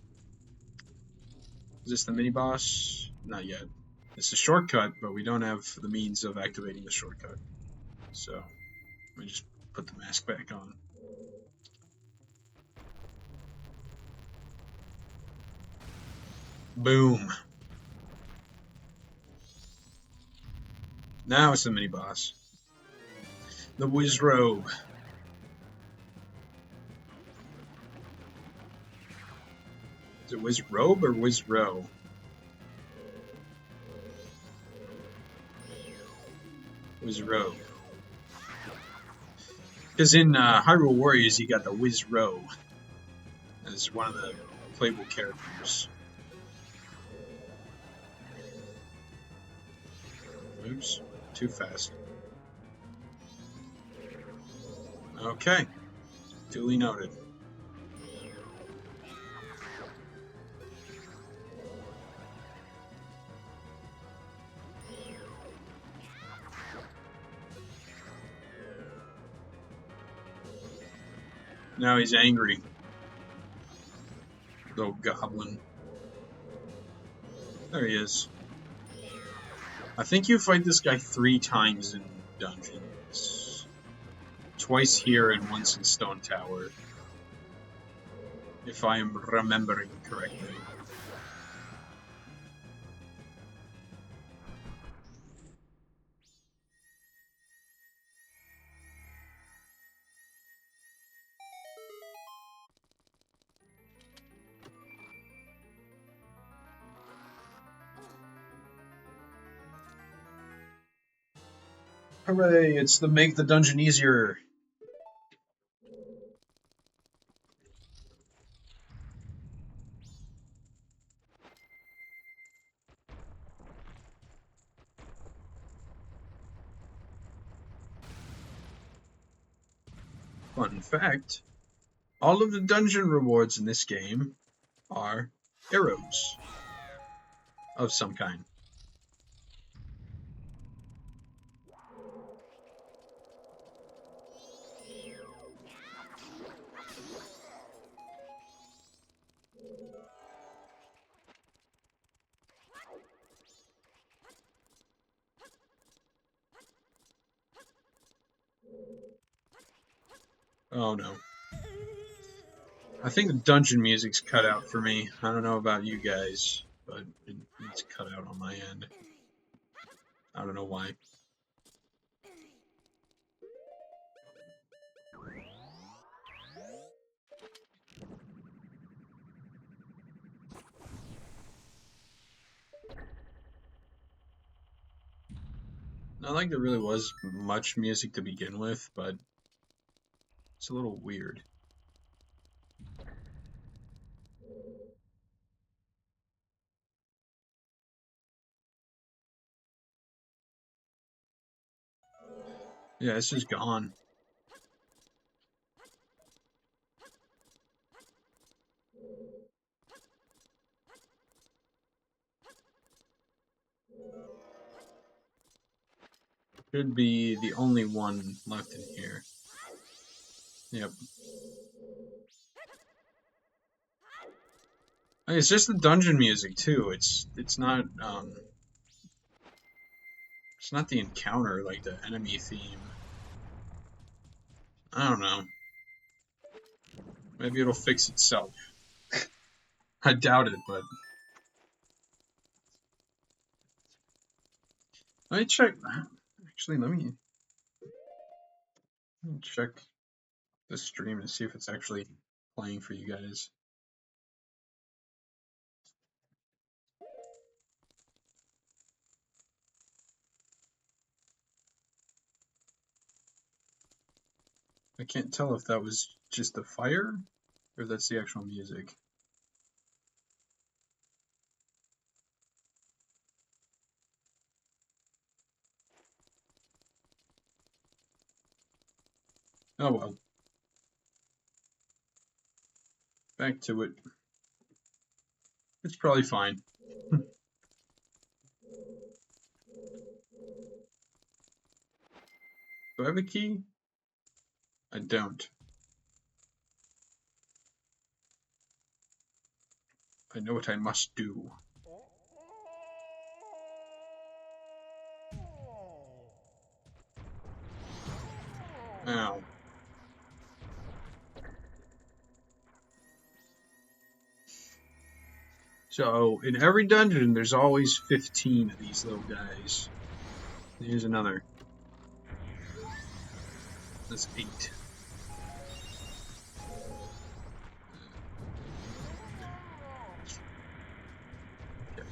Is this the mini-boss? Not yet. It's a shortcut, but we don't have the means of activating the shortcut. So, let me just put the mask back on. Boom. Now it's the mini-boss. The Wizrobe. Is it Wizrobe or Wizrow? Wizrobe. Because in Hyrule Warriors, you got the Wizrow as one of the playable characters. Oops, too fast. Okay, duly noted. Now he's angry. Little goblin. There he is. I think you fight this guy 3 times in dungeons. Twice here and once in Stone Tower. If I am remembering correctly. Hooray, it's the make the dungeon easier. Fun fact, all of the dungeon rewards in this game are arrows of some kind. Oh no. I think the dungeon music's cut out for me. I don't know about you guys, but it's cut out on my end. I don't know why. Not like there really was much music to begin with, but it's a little weird. Yeah, it's just gone. Should be the only one left in here. Yep. It's just the dungeon music too. It's not it's not the encounter, like the enemy theme. I don't know. Maybe it'll fix itself. I doubt it, but Let me check. Actually, let me check the stream and see if it's actually playing for you guys. I can't tell if that was just the fire or if that's the actual music. Oh well. Back to it. It's probably fine. Do I have a key? I don't. I know what I must do. Ow. So, in every dungeon, there's always 15 of these little guys. Here's another. That's 8. Okay.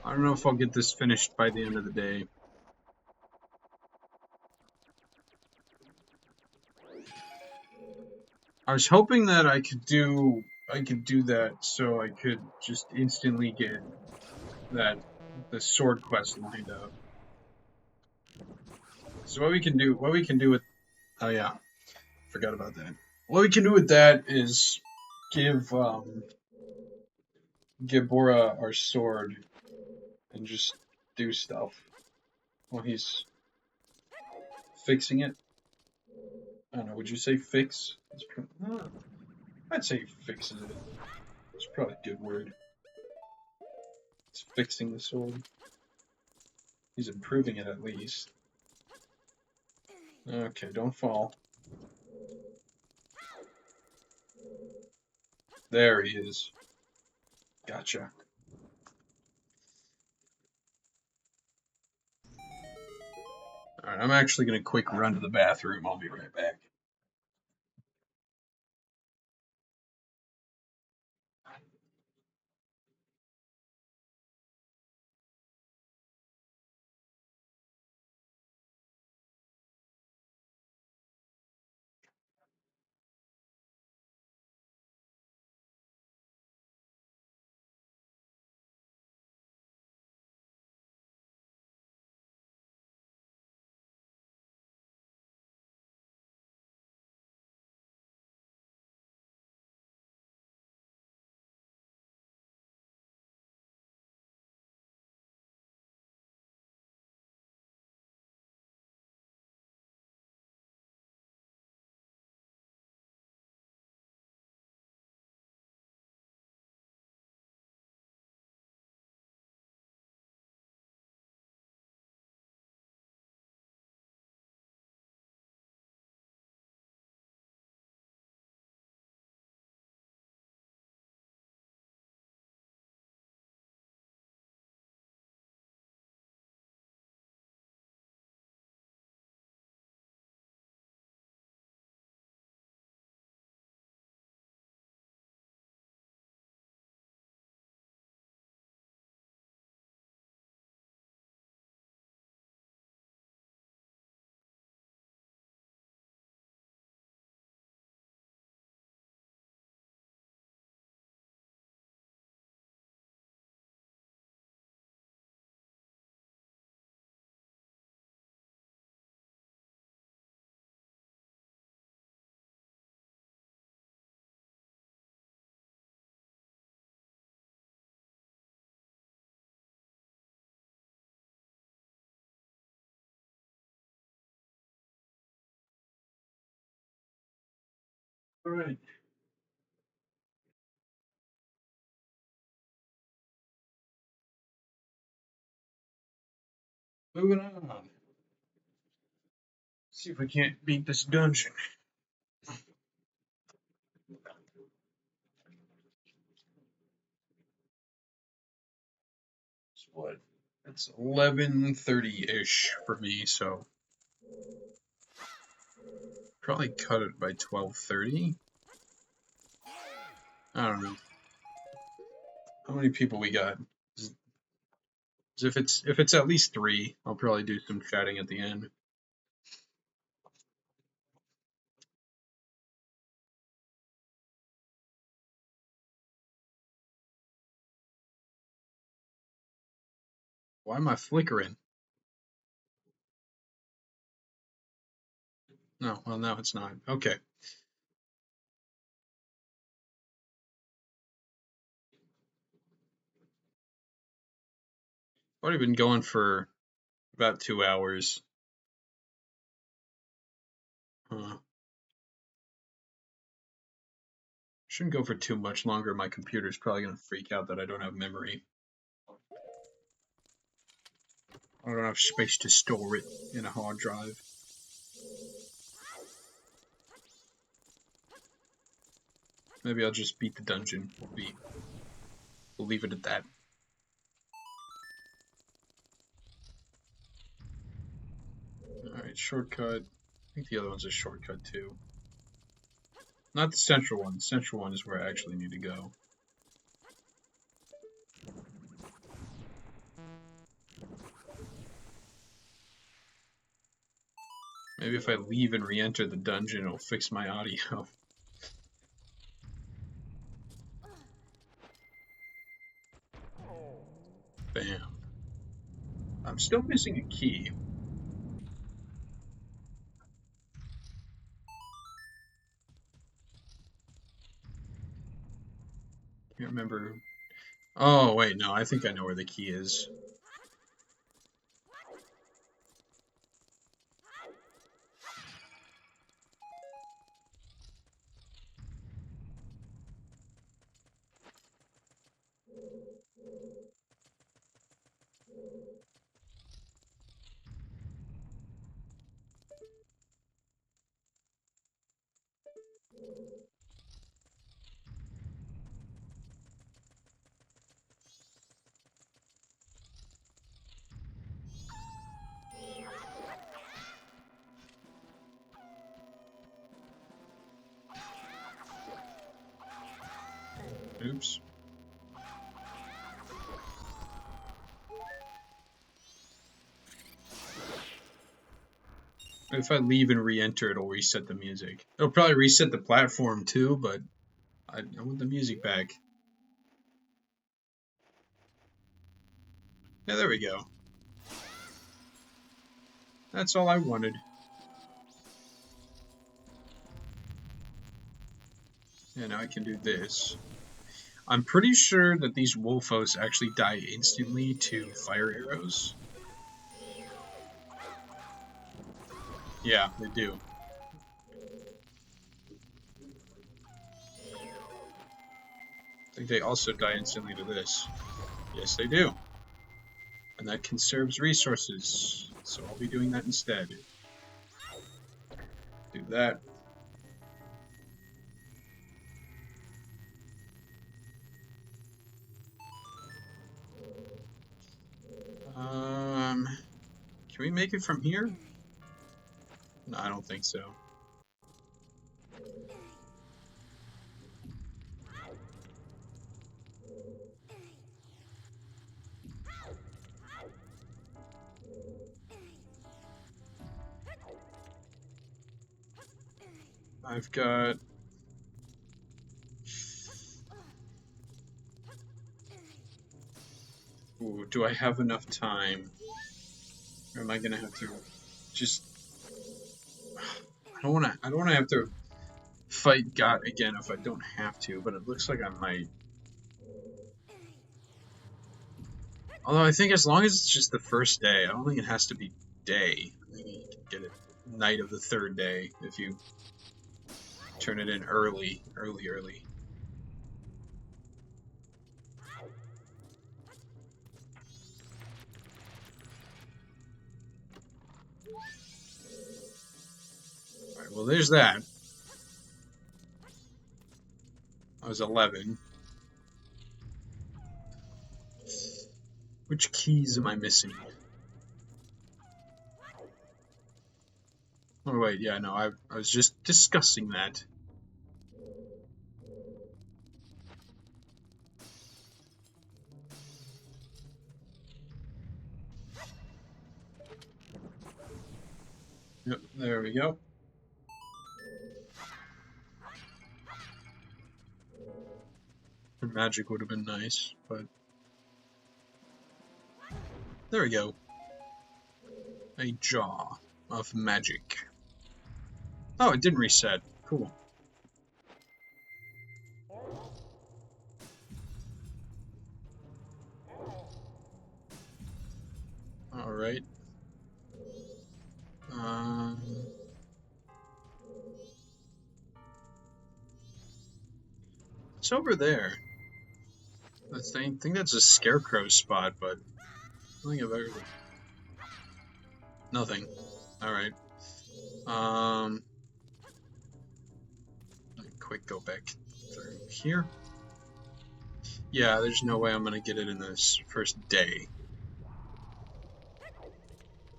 I don't know if I'll get this finished by the end of the day. I was hoping that I could do that so I could just instantly get the sword quest lined up. So what we can do with oh yeah, forgot about that. What we can do with that is give Bora our sword and just do stuff while he's fixing it. I don't know, would you say fix? I'd say fixes it. It's probably a good word. He's fixing the sword. He's improving it at least. Okay, don't fall. There he is. Gotcha. Alright, I'm actually gonna quick run to the bathroom. I'll be right back. Alright. Moving on. See if we can't beat this dungeon. It's what? It's 11:30-ish for me, so probably cut it by 12:30. I don't know. How many people we got? If it's at least 3, I'll probably do some chatting at the end. Why am I flickering? No, well now it's not. Okay. Already been going for about 2 hours. Shouldn't go for too much longer. My computer's probably gonna freak out that I don't have memory. I don't have space to store it in a hard drive. Maybe I'll just beat the dungeon. We'll leave it at that. Alright, shortcut. I think the other one's a shortcut too. Not the central one. The central one is where I actually need to go. Maybe if I leave and re-enter the dungeon, it'll fix my audio. Bam. I'm still missing a key. Can't remember. Oh, wait, no, I think I know where the key is. Oops. If I leave and re-enter, it'll reset the music. It'll probably reset the platform too, but I want the music back. Yeah, there we go. That's all I wanted. Yeah, now I can do this. I'm pretty sure that these wolfos actually die instantly to fire arrows. Yeah, they do. I think they also die instantly to this. Yes, they do. And that conserves resources, so I'll be doing that instead. Do that. Can we make it from here? No, I don't think so. I've got... Ooh, do I have enough time? Or am I gonna have to just... I don't wanna have to fight God again if I don't have to, but it looks like I might. Although I think as long as it's just the first day, I don't think it has to be day. I think you can get it night of the third day if you Turn it in early. Alright, well there's that. I was 11. Which keys am I missing? Oh wait, yeah, no, I was just discussing that. Yep, there we go. The magic would have been nice, but there we go. A jaw of magic. Oh, it didn't reset. Cool. Alright. It's over there. I think that's a scarecrow spot, but I don't think I've ever... Nothing. Alright. Let me quick go back through here. Yeah, there's no way I'm gonna get it in this first day.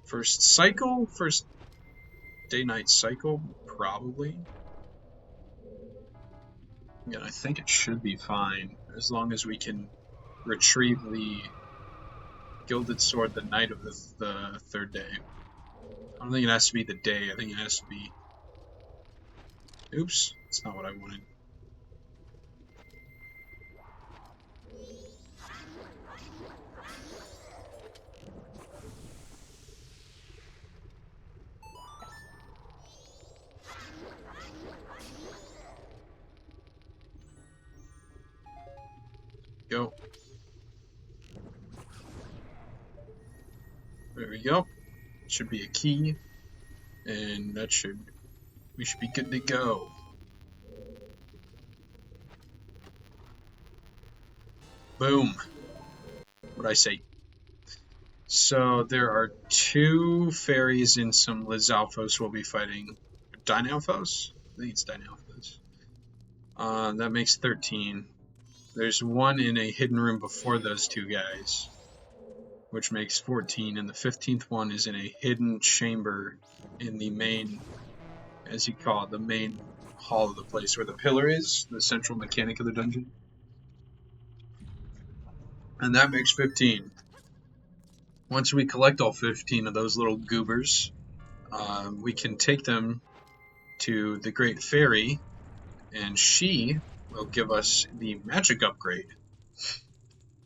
First cycle? First day-night cycle? Probably. Yeah, I think it should be fine, as long as we can retrieve the Gilded Sword the night of the third day. I don't think it has to be the day, I think it has to be... Oops, that's not what I wanted. Go. There we go. Should be a key, and we should be good to go. Boom. What'd I say? So there are 2 fairies and some Lizalfos we'll be fighting. Dynalfos? I think it's Dynalfos. That makes 13. There's 1 in a hidden room before those 2 guys, which makes 14, and the 15th one is in a hidden chamber in the main, as you call it, the main hall of the place where the pillar is, the central mechanic of the dungeon. And that makes 15. Once we collect all 15 of those little goobers, we can take them to the Great Fairy, and she will give us the magic upgrade,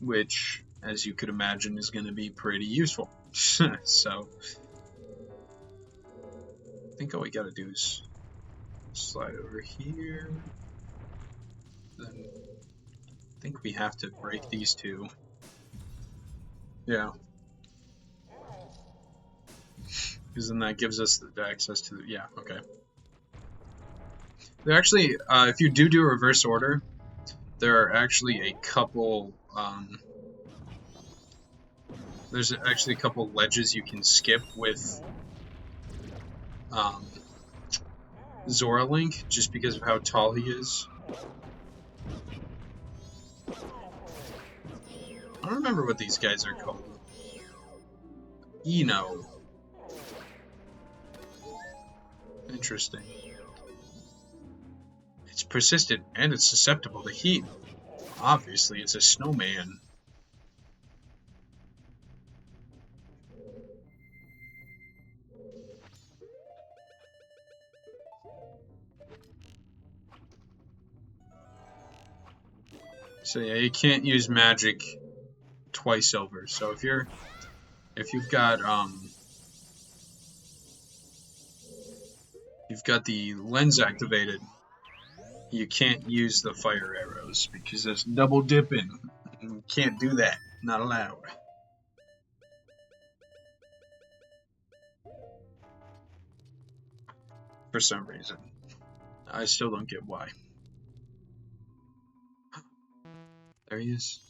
which, as you could imagine, is going to be pretty useful. So, I think all we gotta do is slide over here. Then, I think we have to break these 2. Yeah. Because then that gives us the access to the... Yeah, okay. There actually, if you do reverse order, there are actually a couple... there's actually a couple ledges you can skip with Zora Link, just because of how tall he is. I don't remember what these guys are called. Eno. Interesting. It's persistent and it's susceptible to heat. Obviously, it's a snowman. So yeah, you can't use magic twice over. So if you've got the lens activated, you can't use the fire arrows because there's double dipping. You can't do that. Not allowed. For some reason. I still don't get why. There he is.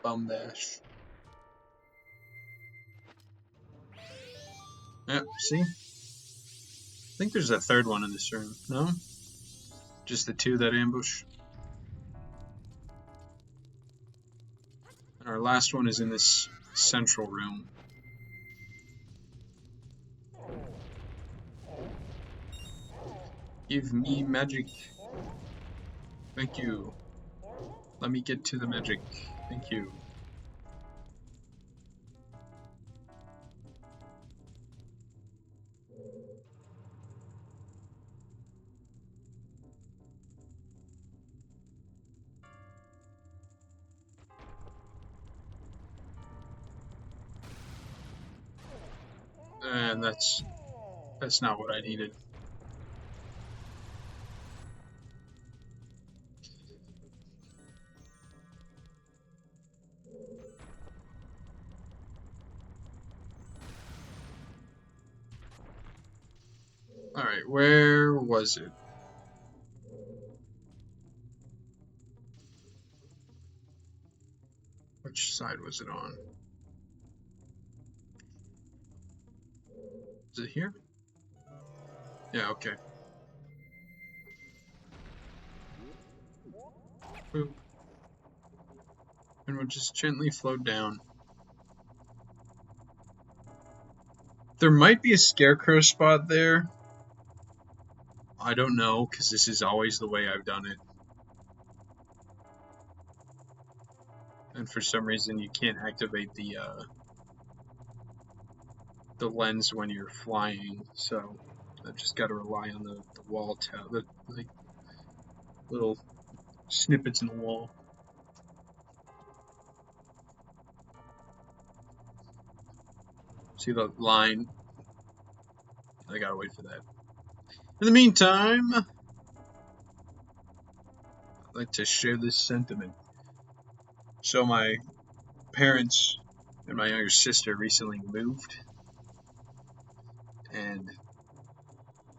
Bum bash. Yep, see? I think there's a third one in this room. No? Just the two that ambush. And our last one is in this central room. Give me magic. Thank you. Let me get to the magic. Thank you. And that's not what I needed. Alright, where was it? Which side was it on? Is it here? Yeah, okay. Boop. And we'll just gently float down. There might be a scarecrow spot there. I don't know, because this is always the way I've done it. And for some reason you can't activate the lens when you're flying, so I've just got to rely on the wall the like little snippets in the wall. See the line? I gotta wait for that. In the meantime, I'd like to share this sentiment. So my parents and my younger sister recently moved, and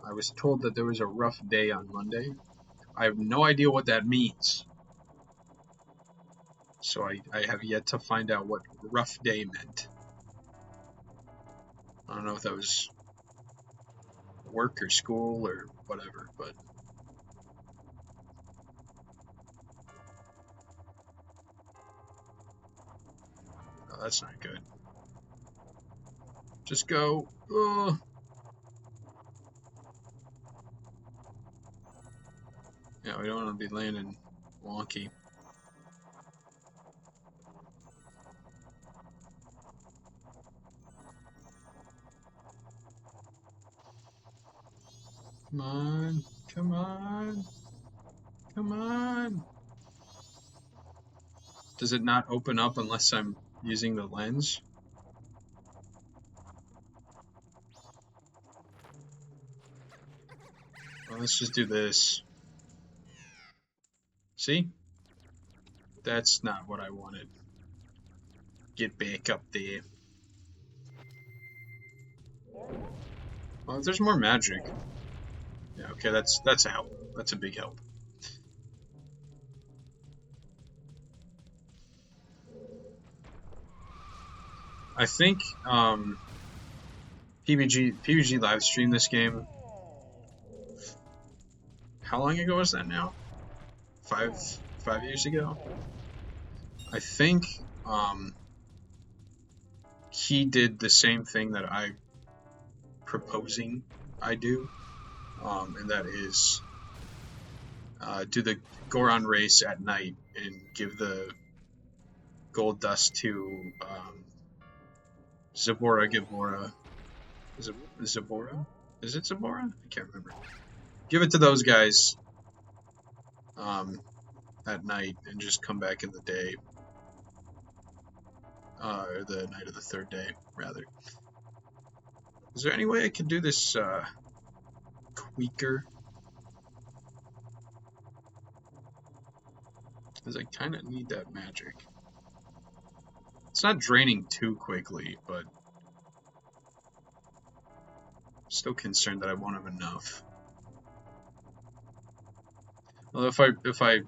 I was told that there was a rough day on Monday. I have no idea what that means. So I have yet to find out what rough day meant. I don't know if that was work or school or whatever, but no, that's not good. Just go. Oh. Yeah, we don't want to be landing wonky. Come on, come on, come on. Does it not open up unless I'm using the lens? Well, let's just do this. See? That's not what I wanted. Get back up there. Well, if there's more magic. Yeah, okay, that's a help. That's a big help. I think PUBG live streamed this game. How long ago was that now? 5 years ago? I think he did the same thing that I'm proposing I do, and that is do the Goron race at night and give the gold dust to Gabora. Is it Zabora? Is it Zabora? I can't remember. Give it to those guys at night and just come back in the day. Or the night of the third day, rather. Is there any way I could do this quicker? Because I kind of need that magic. It's not draining too quickly, but still concerned that I won't have enough. Well, if I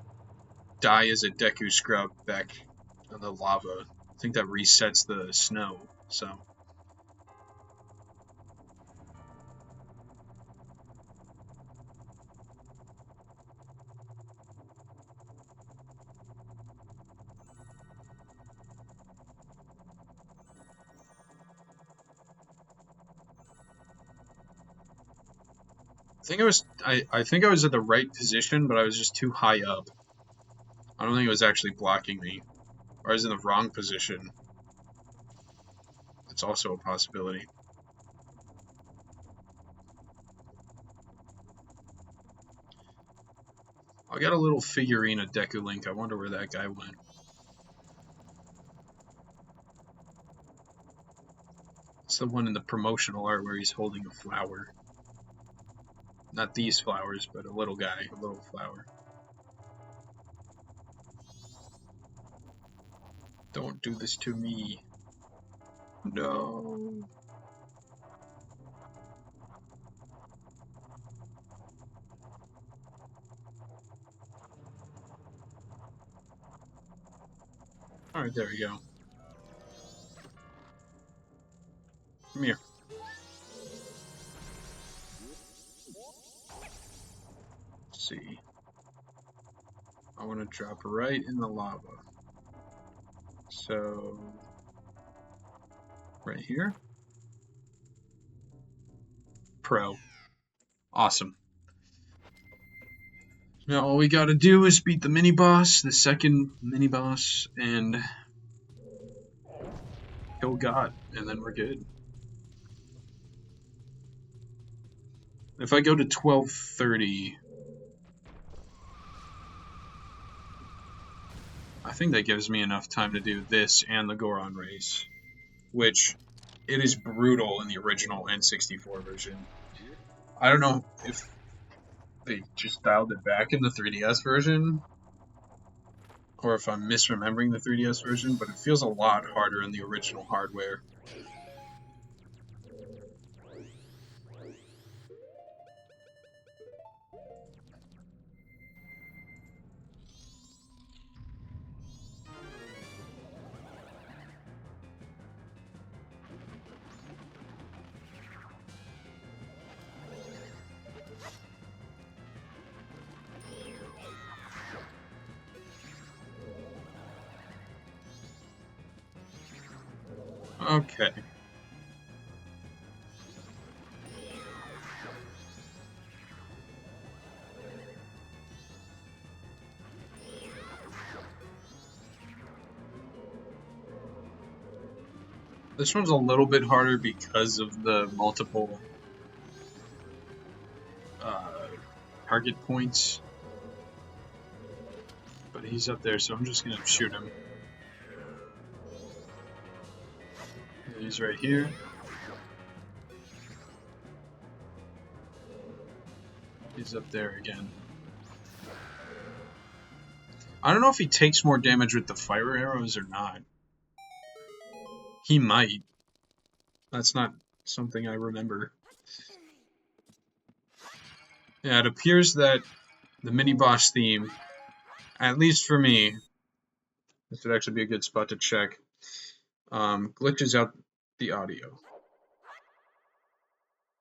die as a Deku Scrub back on the lava, I think that resets the snow, so... I think I was at the right position, but I was just too high up. I don't think it was actually blocking me. Or I was in the wrong position. That's also a possibility. I got a little figurine of Deku Link. I wonder where that guy went. It's the one in the promotional art where he's holding a flower. Not these flowers, but a little guy, a little flower. Don't do this to me. No. Alright, there we go. Come here. Let's see. I want to drop right in the lava. So... right here. Pro. Awesome. Now all we gotta do is beat the mini-boss, the second mini-boss, and kill God, and then we're good. If I go to 12:30, I think that gives me enough time to do this and the Goron race, which it is brutal in the original N64 version. I don't know if they just dialed it back in the 3DS version, or if I'm misremembering the 3DS version, but it feels a lot harder in the original hardware. Okay. This one's a little bit harder because of the multiple target points. But he's up there, so I'm just gonna shoot him. He's right here. He's up there again. I don't know if he takes more damage with the fire arrows or not. He might. That's not something I remember. Yeah, it appears that the mini-boss theme, at least for me, this would actually be a good spot to check, glitches out the audio.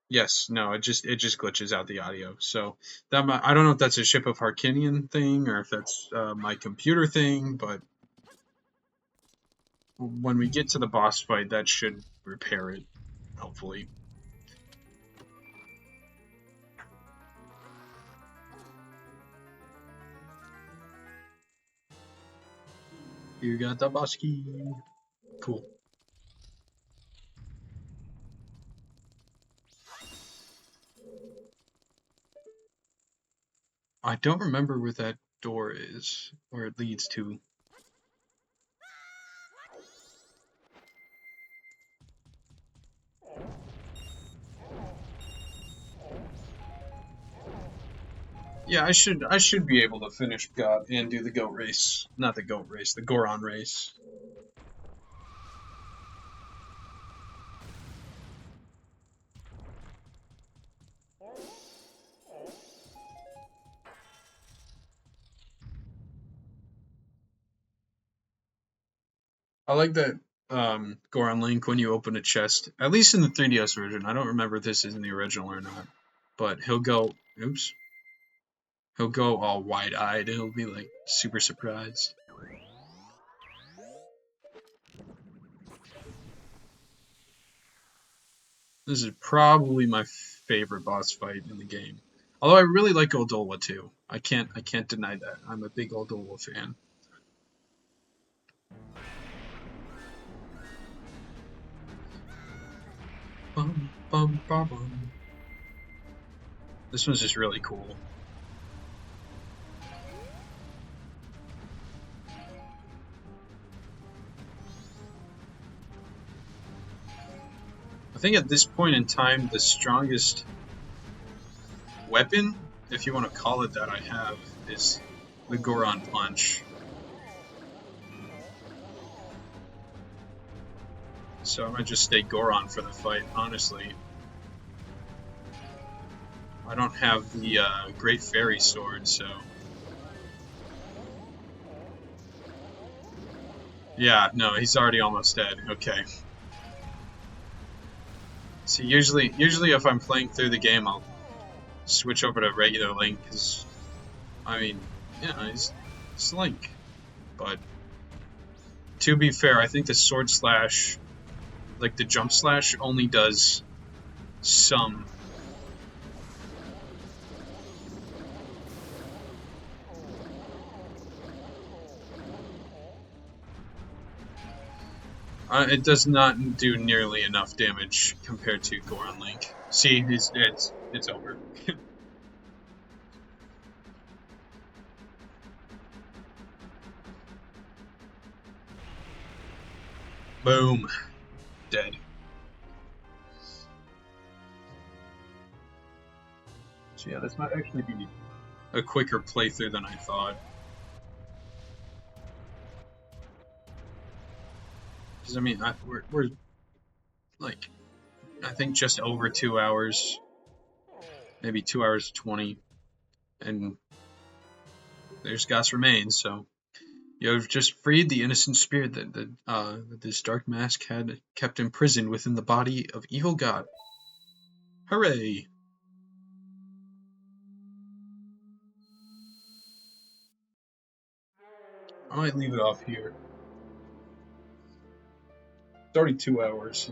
Yes, no, it just glitches out the audio. So that I don't know if that's a Ship of Harkinian thing or if that's my computer thing, but when we get to the boss fight, that should repair it, hopefully. You got the boss key. Cool. I don't remember where that door is, where it leads to. Yeah, I should be able to finish God and do the goat race. Not the goat race, the Goron race. I like that Goron Link when you open a chest, at least in the 3DS version. I don't remember if this is in the original or not, but he'll go, oops, he'll go all wide-eyed. He'll be like super surprised. This is probably my favorite boss fight in the game. Although I really like Goldola too. I can't deny that. I'm a big Goldola fan. Bum, bum, bum, bum. This one's just really cool. I think at this point in time, the strongest weapon, if you want to call it that, I have is the Goron Punch. So I might just stay Goron for the fight, honestly. I don't have the Great Fairy Sword, so... Yeah, no, he's already almost dead. Okay. See, usually if I'm playing through the game, I'll switch over to regular Link, because, I mean, yeah, it's Link. But, to be fair, I think the Sword Slash, like the Jump Slash, only does some. It does not do nearly enough damage compared to Goron Link. See, it's over. Boom. Dead. So yeah, this might actually be a quicker playthrough than I thought. Because I mean, we're like, I think just over 2 hours, maybe 2 hours 20, and there's Goss remains. So you have just freed the innocent spirit that this dark mask had kept imprisoned within the body of evil god. Hooray! I might leave it off here. It's already 2 hours.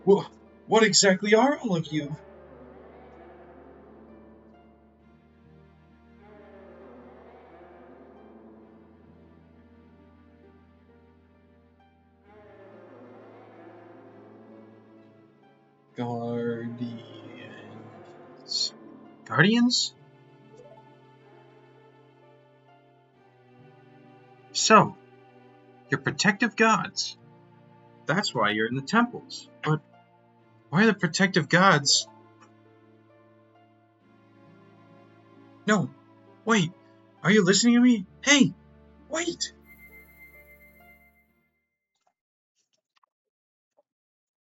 Well, what exactly are all of you? Guardians. Guardians? So, you're protective gods. That's why you're in the temples. But why are the protective gods? No, wait. Are you listening to me? Hey, wait.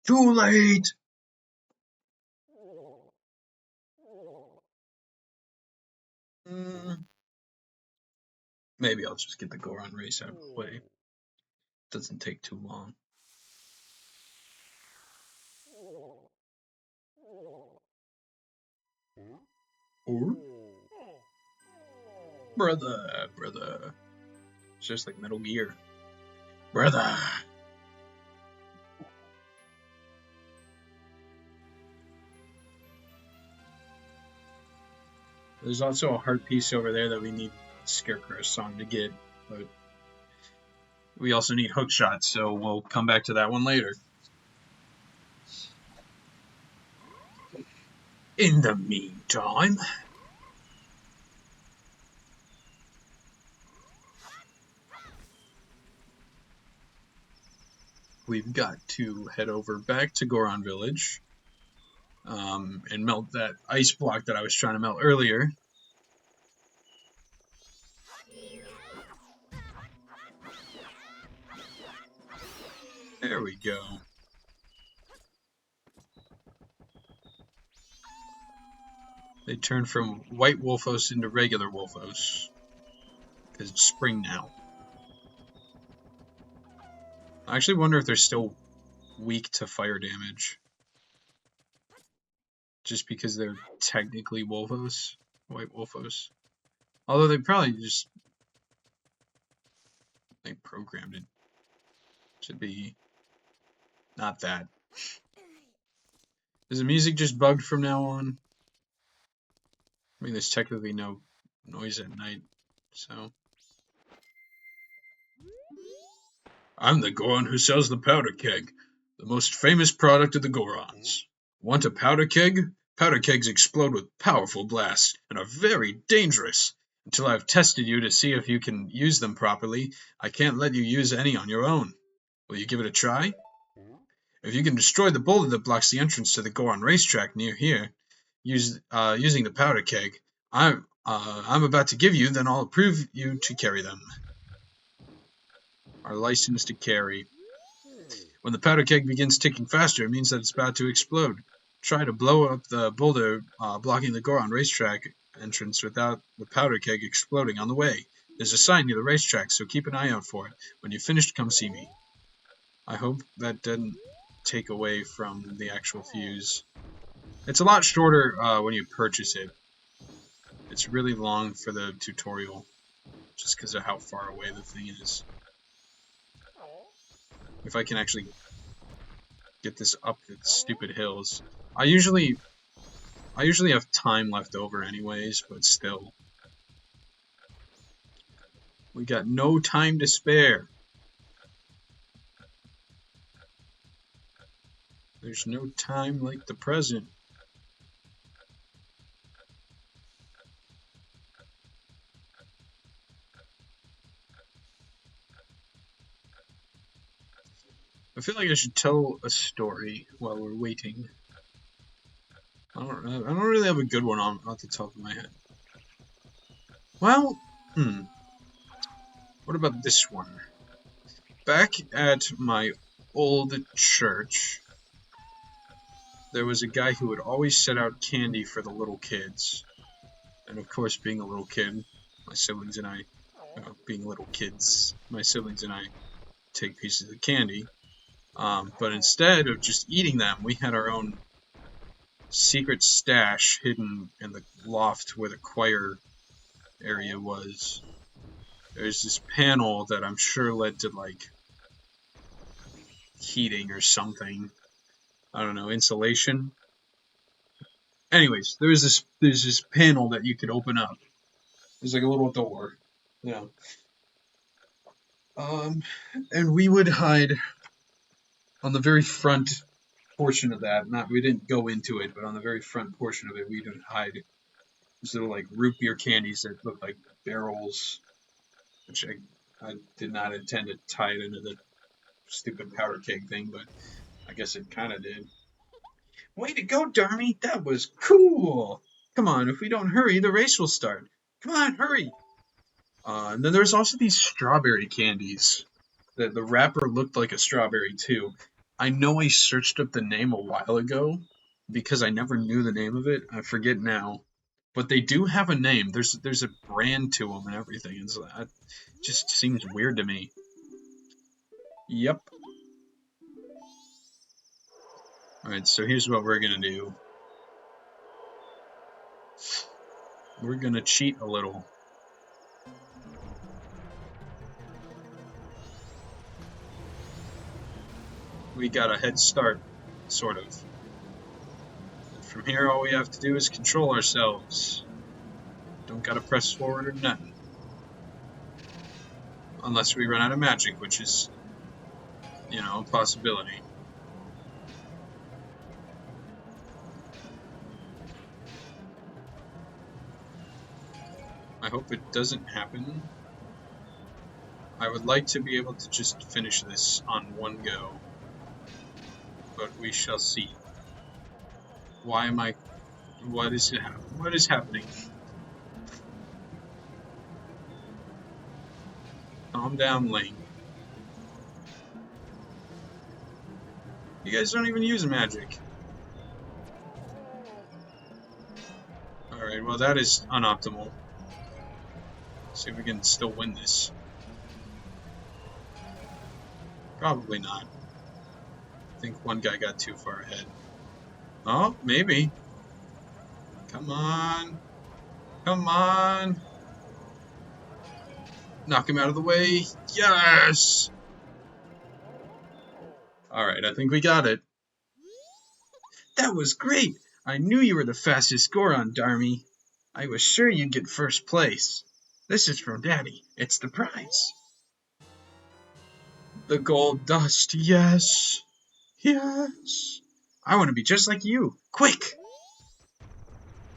Too late. Maybe I'll just get the Goron race out of the way. Doesn't take too long. Or? Brother. It's just like Metal Gear. Brother. There's also a heart piece over there that we need Scarecrow's song to get, but we also need hookshot, so we'll come back to that one later. In the meantime, we've got to head over back to Goron Village and melt that ice block that I was trying to melt earlier. There we go. They turn from white Wolfos into regular Wolfos. Because it's spring now. I actually wonder if they're still weak to fire damage. Just because they're technically Wolfos, white Wolfos. Although they probably just programmed it to be not that. Is the music just bugged from now on? I mean, there's technically no noise at night, so. I'm the Goron who sells the powder keg, the most famous product of the Gorons. Want a powder keg? Powder kegs explode with powerful blasts and are very dangerous. Until I've tested you to see if you can use them properly, I can't let you use any on your own. Will you give it a try? If you can destroy the boulder that blocks the entrance to the Goron racetrack near here, using the powder keg I'm about to give you, then I'll approve you to carry them. Our license to carry. When the powder keg begins ticking faster, it means that it's about to explode. Try to blow up the boulder blocking the Goron racetrack entrance without the powder keg exploding on the way. There's a sign near the racetrack, so keep an eye out for it. When you've finished, come see me. I hope that didn't take away from the actual fuse. It's a lot shorter when you purchase it. It's really long for the tutorial, just because of how far away the thing is. If I can actually get this up the stupid hills. I usually have time left over anyways, but still. We got no time to spare. There's no time like the present. I feel like I should tell a story while we're waiting. I don't really have a good one off the top of my head. Well, what about this one? Back at my old church, there was a guy who would always set out candy for the little kids. And of course, being a little kid, my siblings and I, being little kids, my siblings and I take pieces of candy. But instead of just eating them, we had our own secret stash hidden in the loft where the choir area was. There's this panel that I'm sure led to, like, heating or something. I don't know, insulation. Anyways, there's this panel that you could open up. There's like a little door, you know. And we would hide on the very front portion of that. We didn't go into it, but on the very front portion of it, we would hide these little like root beer candies that look like barrels, which I did not intend to tie it into the stupid powder keg thing, but I guess it kind of did. Way to go, Darmy! That was cool! Come on, if we don't hurry, the race will start. Come on, hurry! And then there's also these strawberry candies. The wrapper looked like a strawberry, too. I know I searched up the name a while ago, because I never knew the name of it. I forget now. But they do have a name. There's a brand to them and everything. And so that just seems weird to me. Yep. Alright, so here's what we're gonna do. We're gonna cheat a little. We got a head start, sort of. From here, all we have to do is control ourselves. Don't gotta press forward or nothing. Unless we run out of magic, which is, you know, a possibility. I hope it doesn't happen. I would like to be able to just finish this on one go. But we shall see. Why am I... What is happening? Calm down, Lane. You guys don't even use magic. Alright, well that is unoptimal. See if we can still win this. Probably not. I think one guy got too far ahead. Oh, maybe. Come on. Come on. Knock him out of the way. Yes! Alright, I think we got it. That was great! I knew you were the fastest Goron, Darmy. I was sure you'd get first place. This is from Daddy. It's the prize. The gold dust, yes. Yes. I want to be just like you. Quick!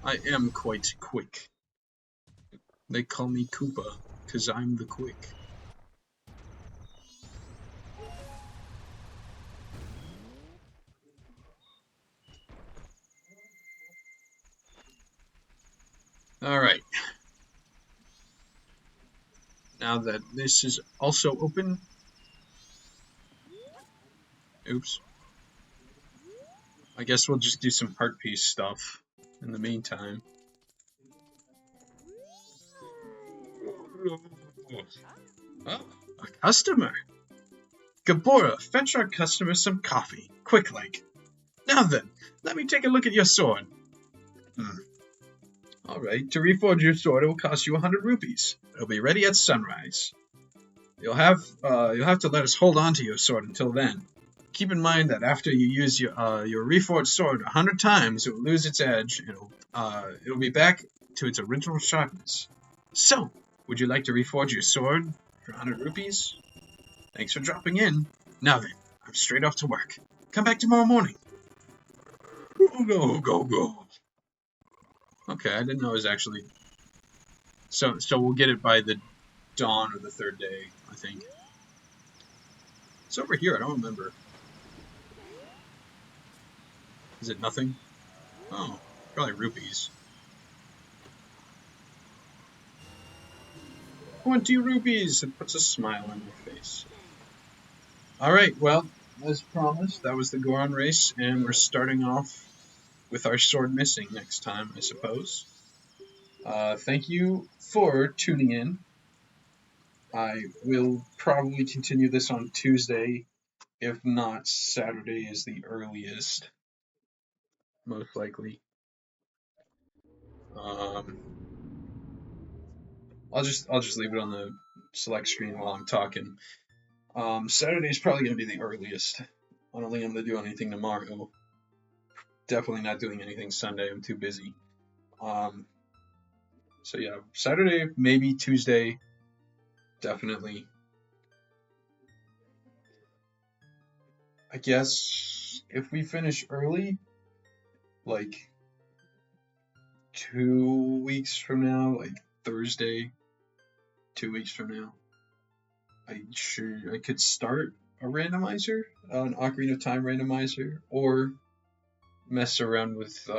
I am quite quick. They call me Koopa, 'cause I'm the quick. Alright. Now that this is also open... Oops. I guess we'll just do some heart piece stuff in the meantime. Oh, a customer! Gabora, fetch our customer some coffee. Quick like. Now then, let me take a look at your sword. Alright, to reforge your sword it will cost you 100 rupees. It'll be ready at sunrise. You'll have to let us hold on to your sword until then. Keep in mind that after you use your reforged sword 100 times, it will lose its edge and it'll be back to its original sharpness. So, would you like to reforge your sword for 100 rupees? Thanks for dropping in. Now then, I'm straight off to work. Come back tomorrow morning. Go, go, go. Okay, I didn't know it was actually... So we'll get it by the dawn of the third day, I think. It's over here, I don't remember. Is it nothing? Oh, probably rupees. 20 rupees! It puts a smile on your face. Alright, well, as promised, that was the Goron race, and we're starting off with our sword missing next time, I suppose. Thank you for tuning in. I will probably continue this on Tuesday, if not Saturday is the earliest, most likely. I'll just leave it on the select screen while I'm talking. Saturday's probably going to be the earliest. I don't think I'm going to do anything tomorrow. Definitely not doing anything Sunday. I'm too busy. So yeah, Saturday, maybe Tuesday, definitely. I guess if we finish early, like 2 weeks from now, like Thursday, 2 weeks from now, I could start a randomizer, an Ocarina of Time randomizer, or mess around with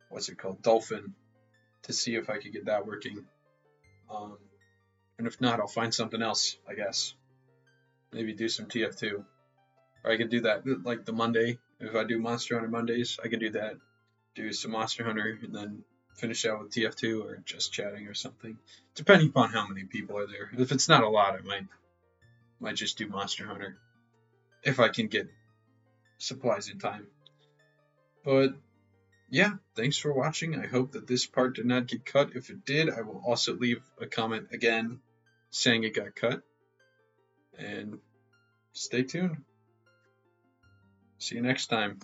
what's it called, Dolphin, to see if I could get that working. And if not, I'll find something else, I guess. Maybe do some TF2. Or I could do that like the Monday. If I do Monster Hunter Mondays, I could do that. Do some Monster Hunter and then finish out with TF2 or just chatting or something. Depending upon how many people are there. If it's not a lot, I might just do Monster Hunter. If I can get supplies in time. But yeah, thanks for watching. I hope that this part did not get cut. If it did, I will also leave a comment again saying it got cut. And stay tuned. See you next time.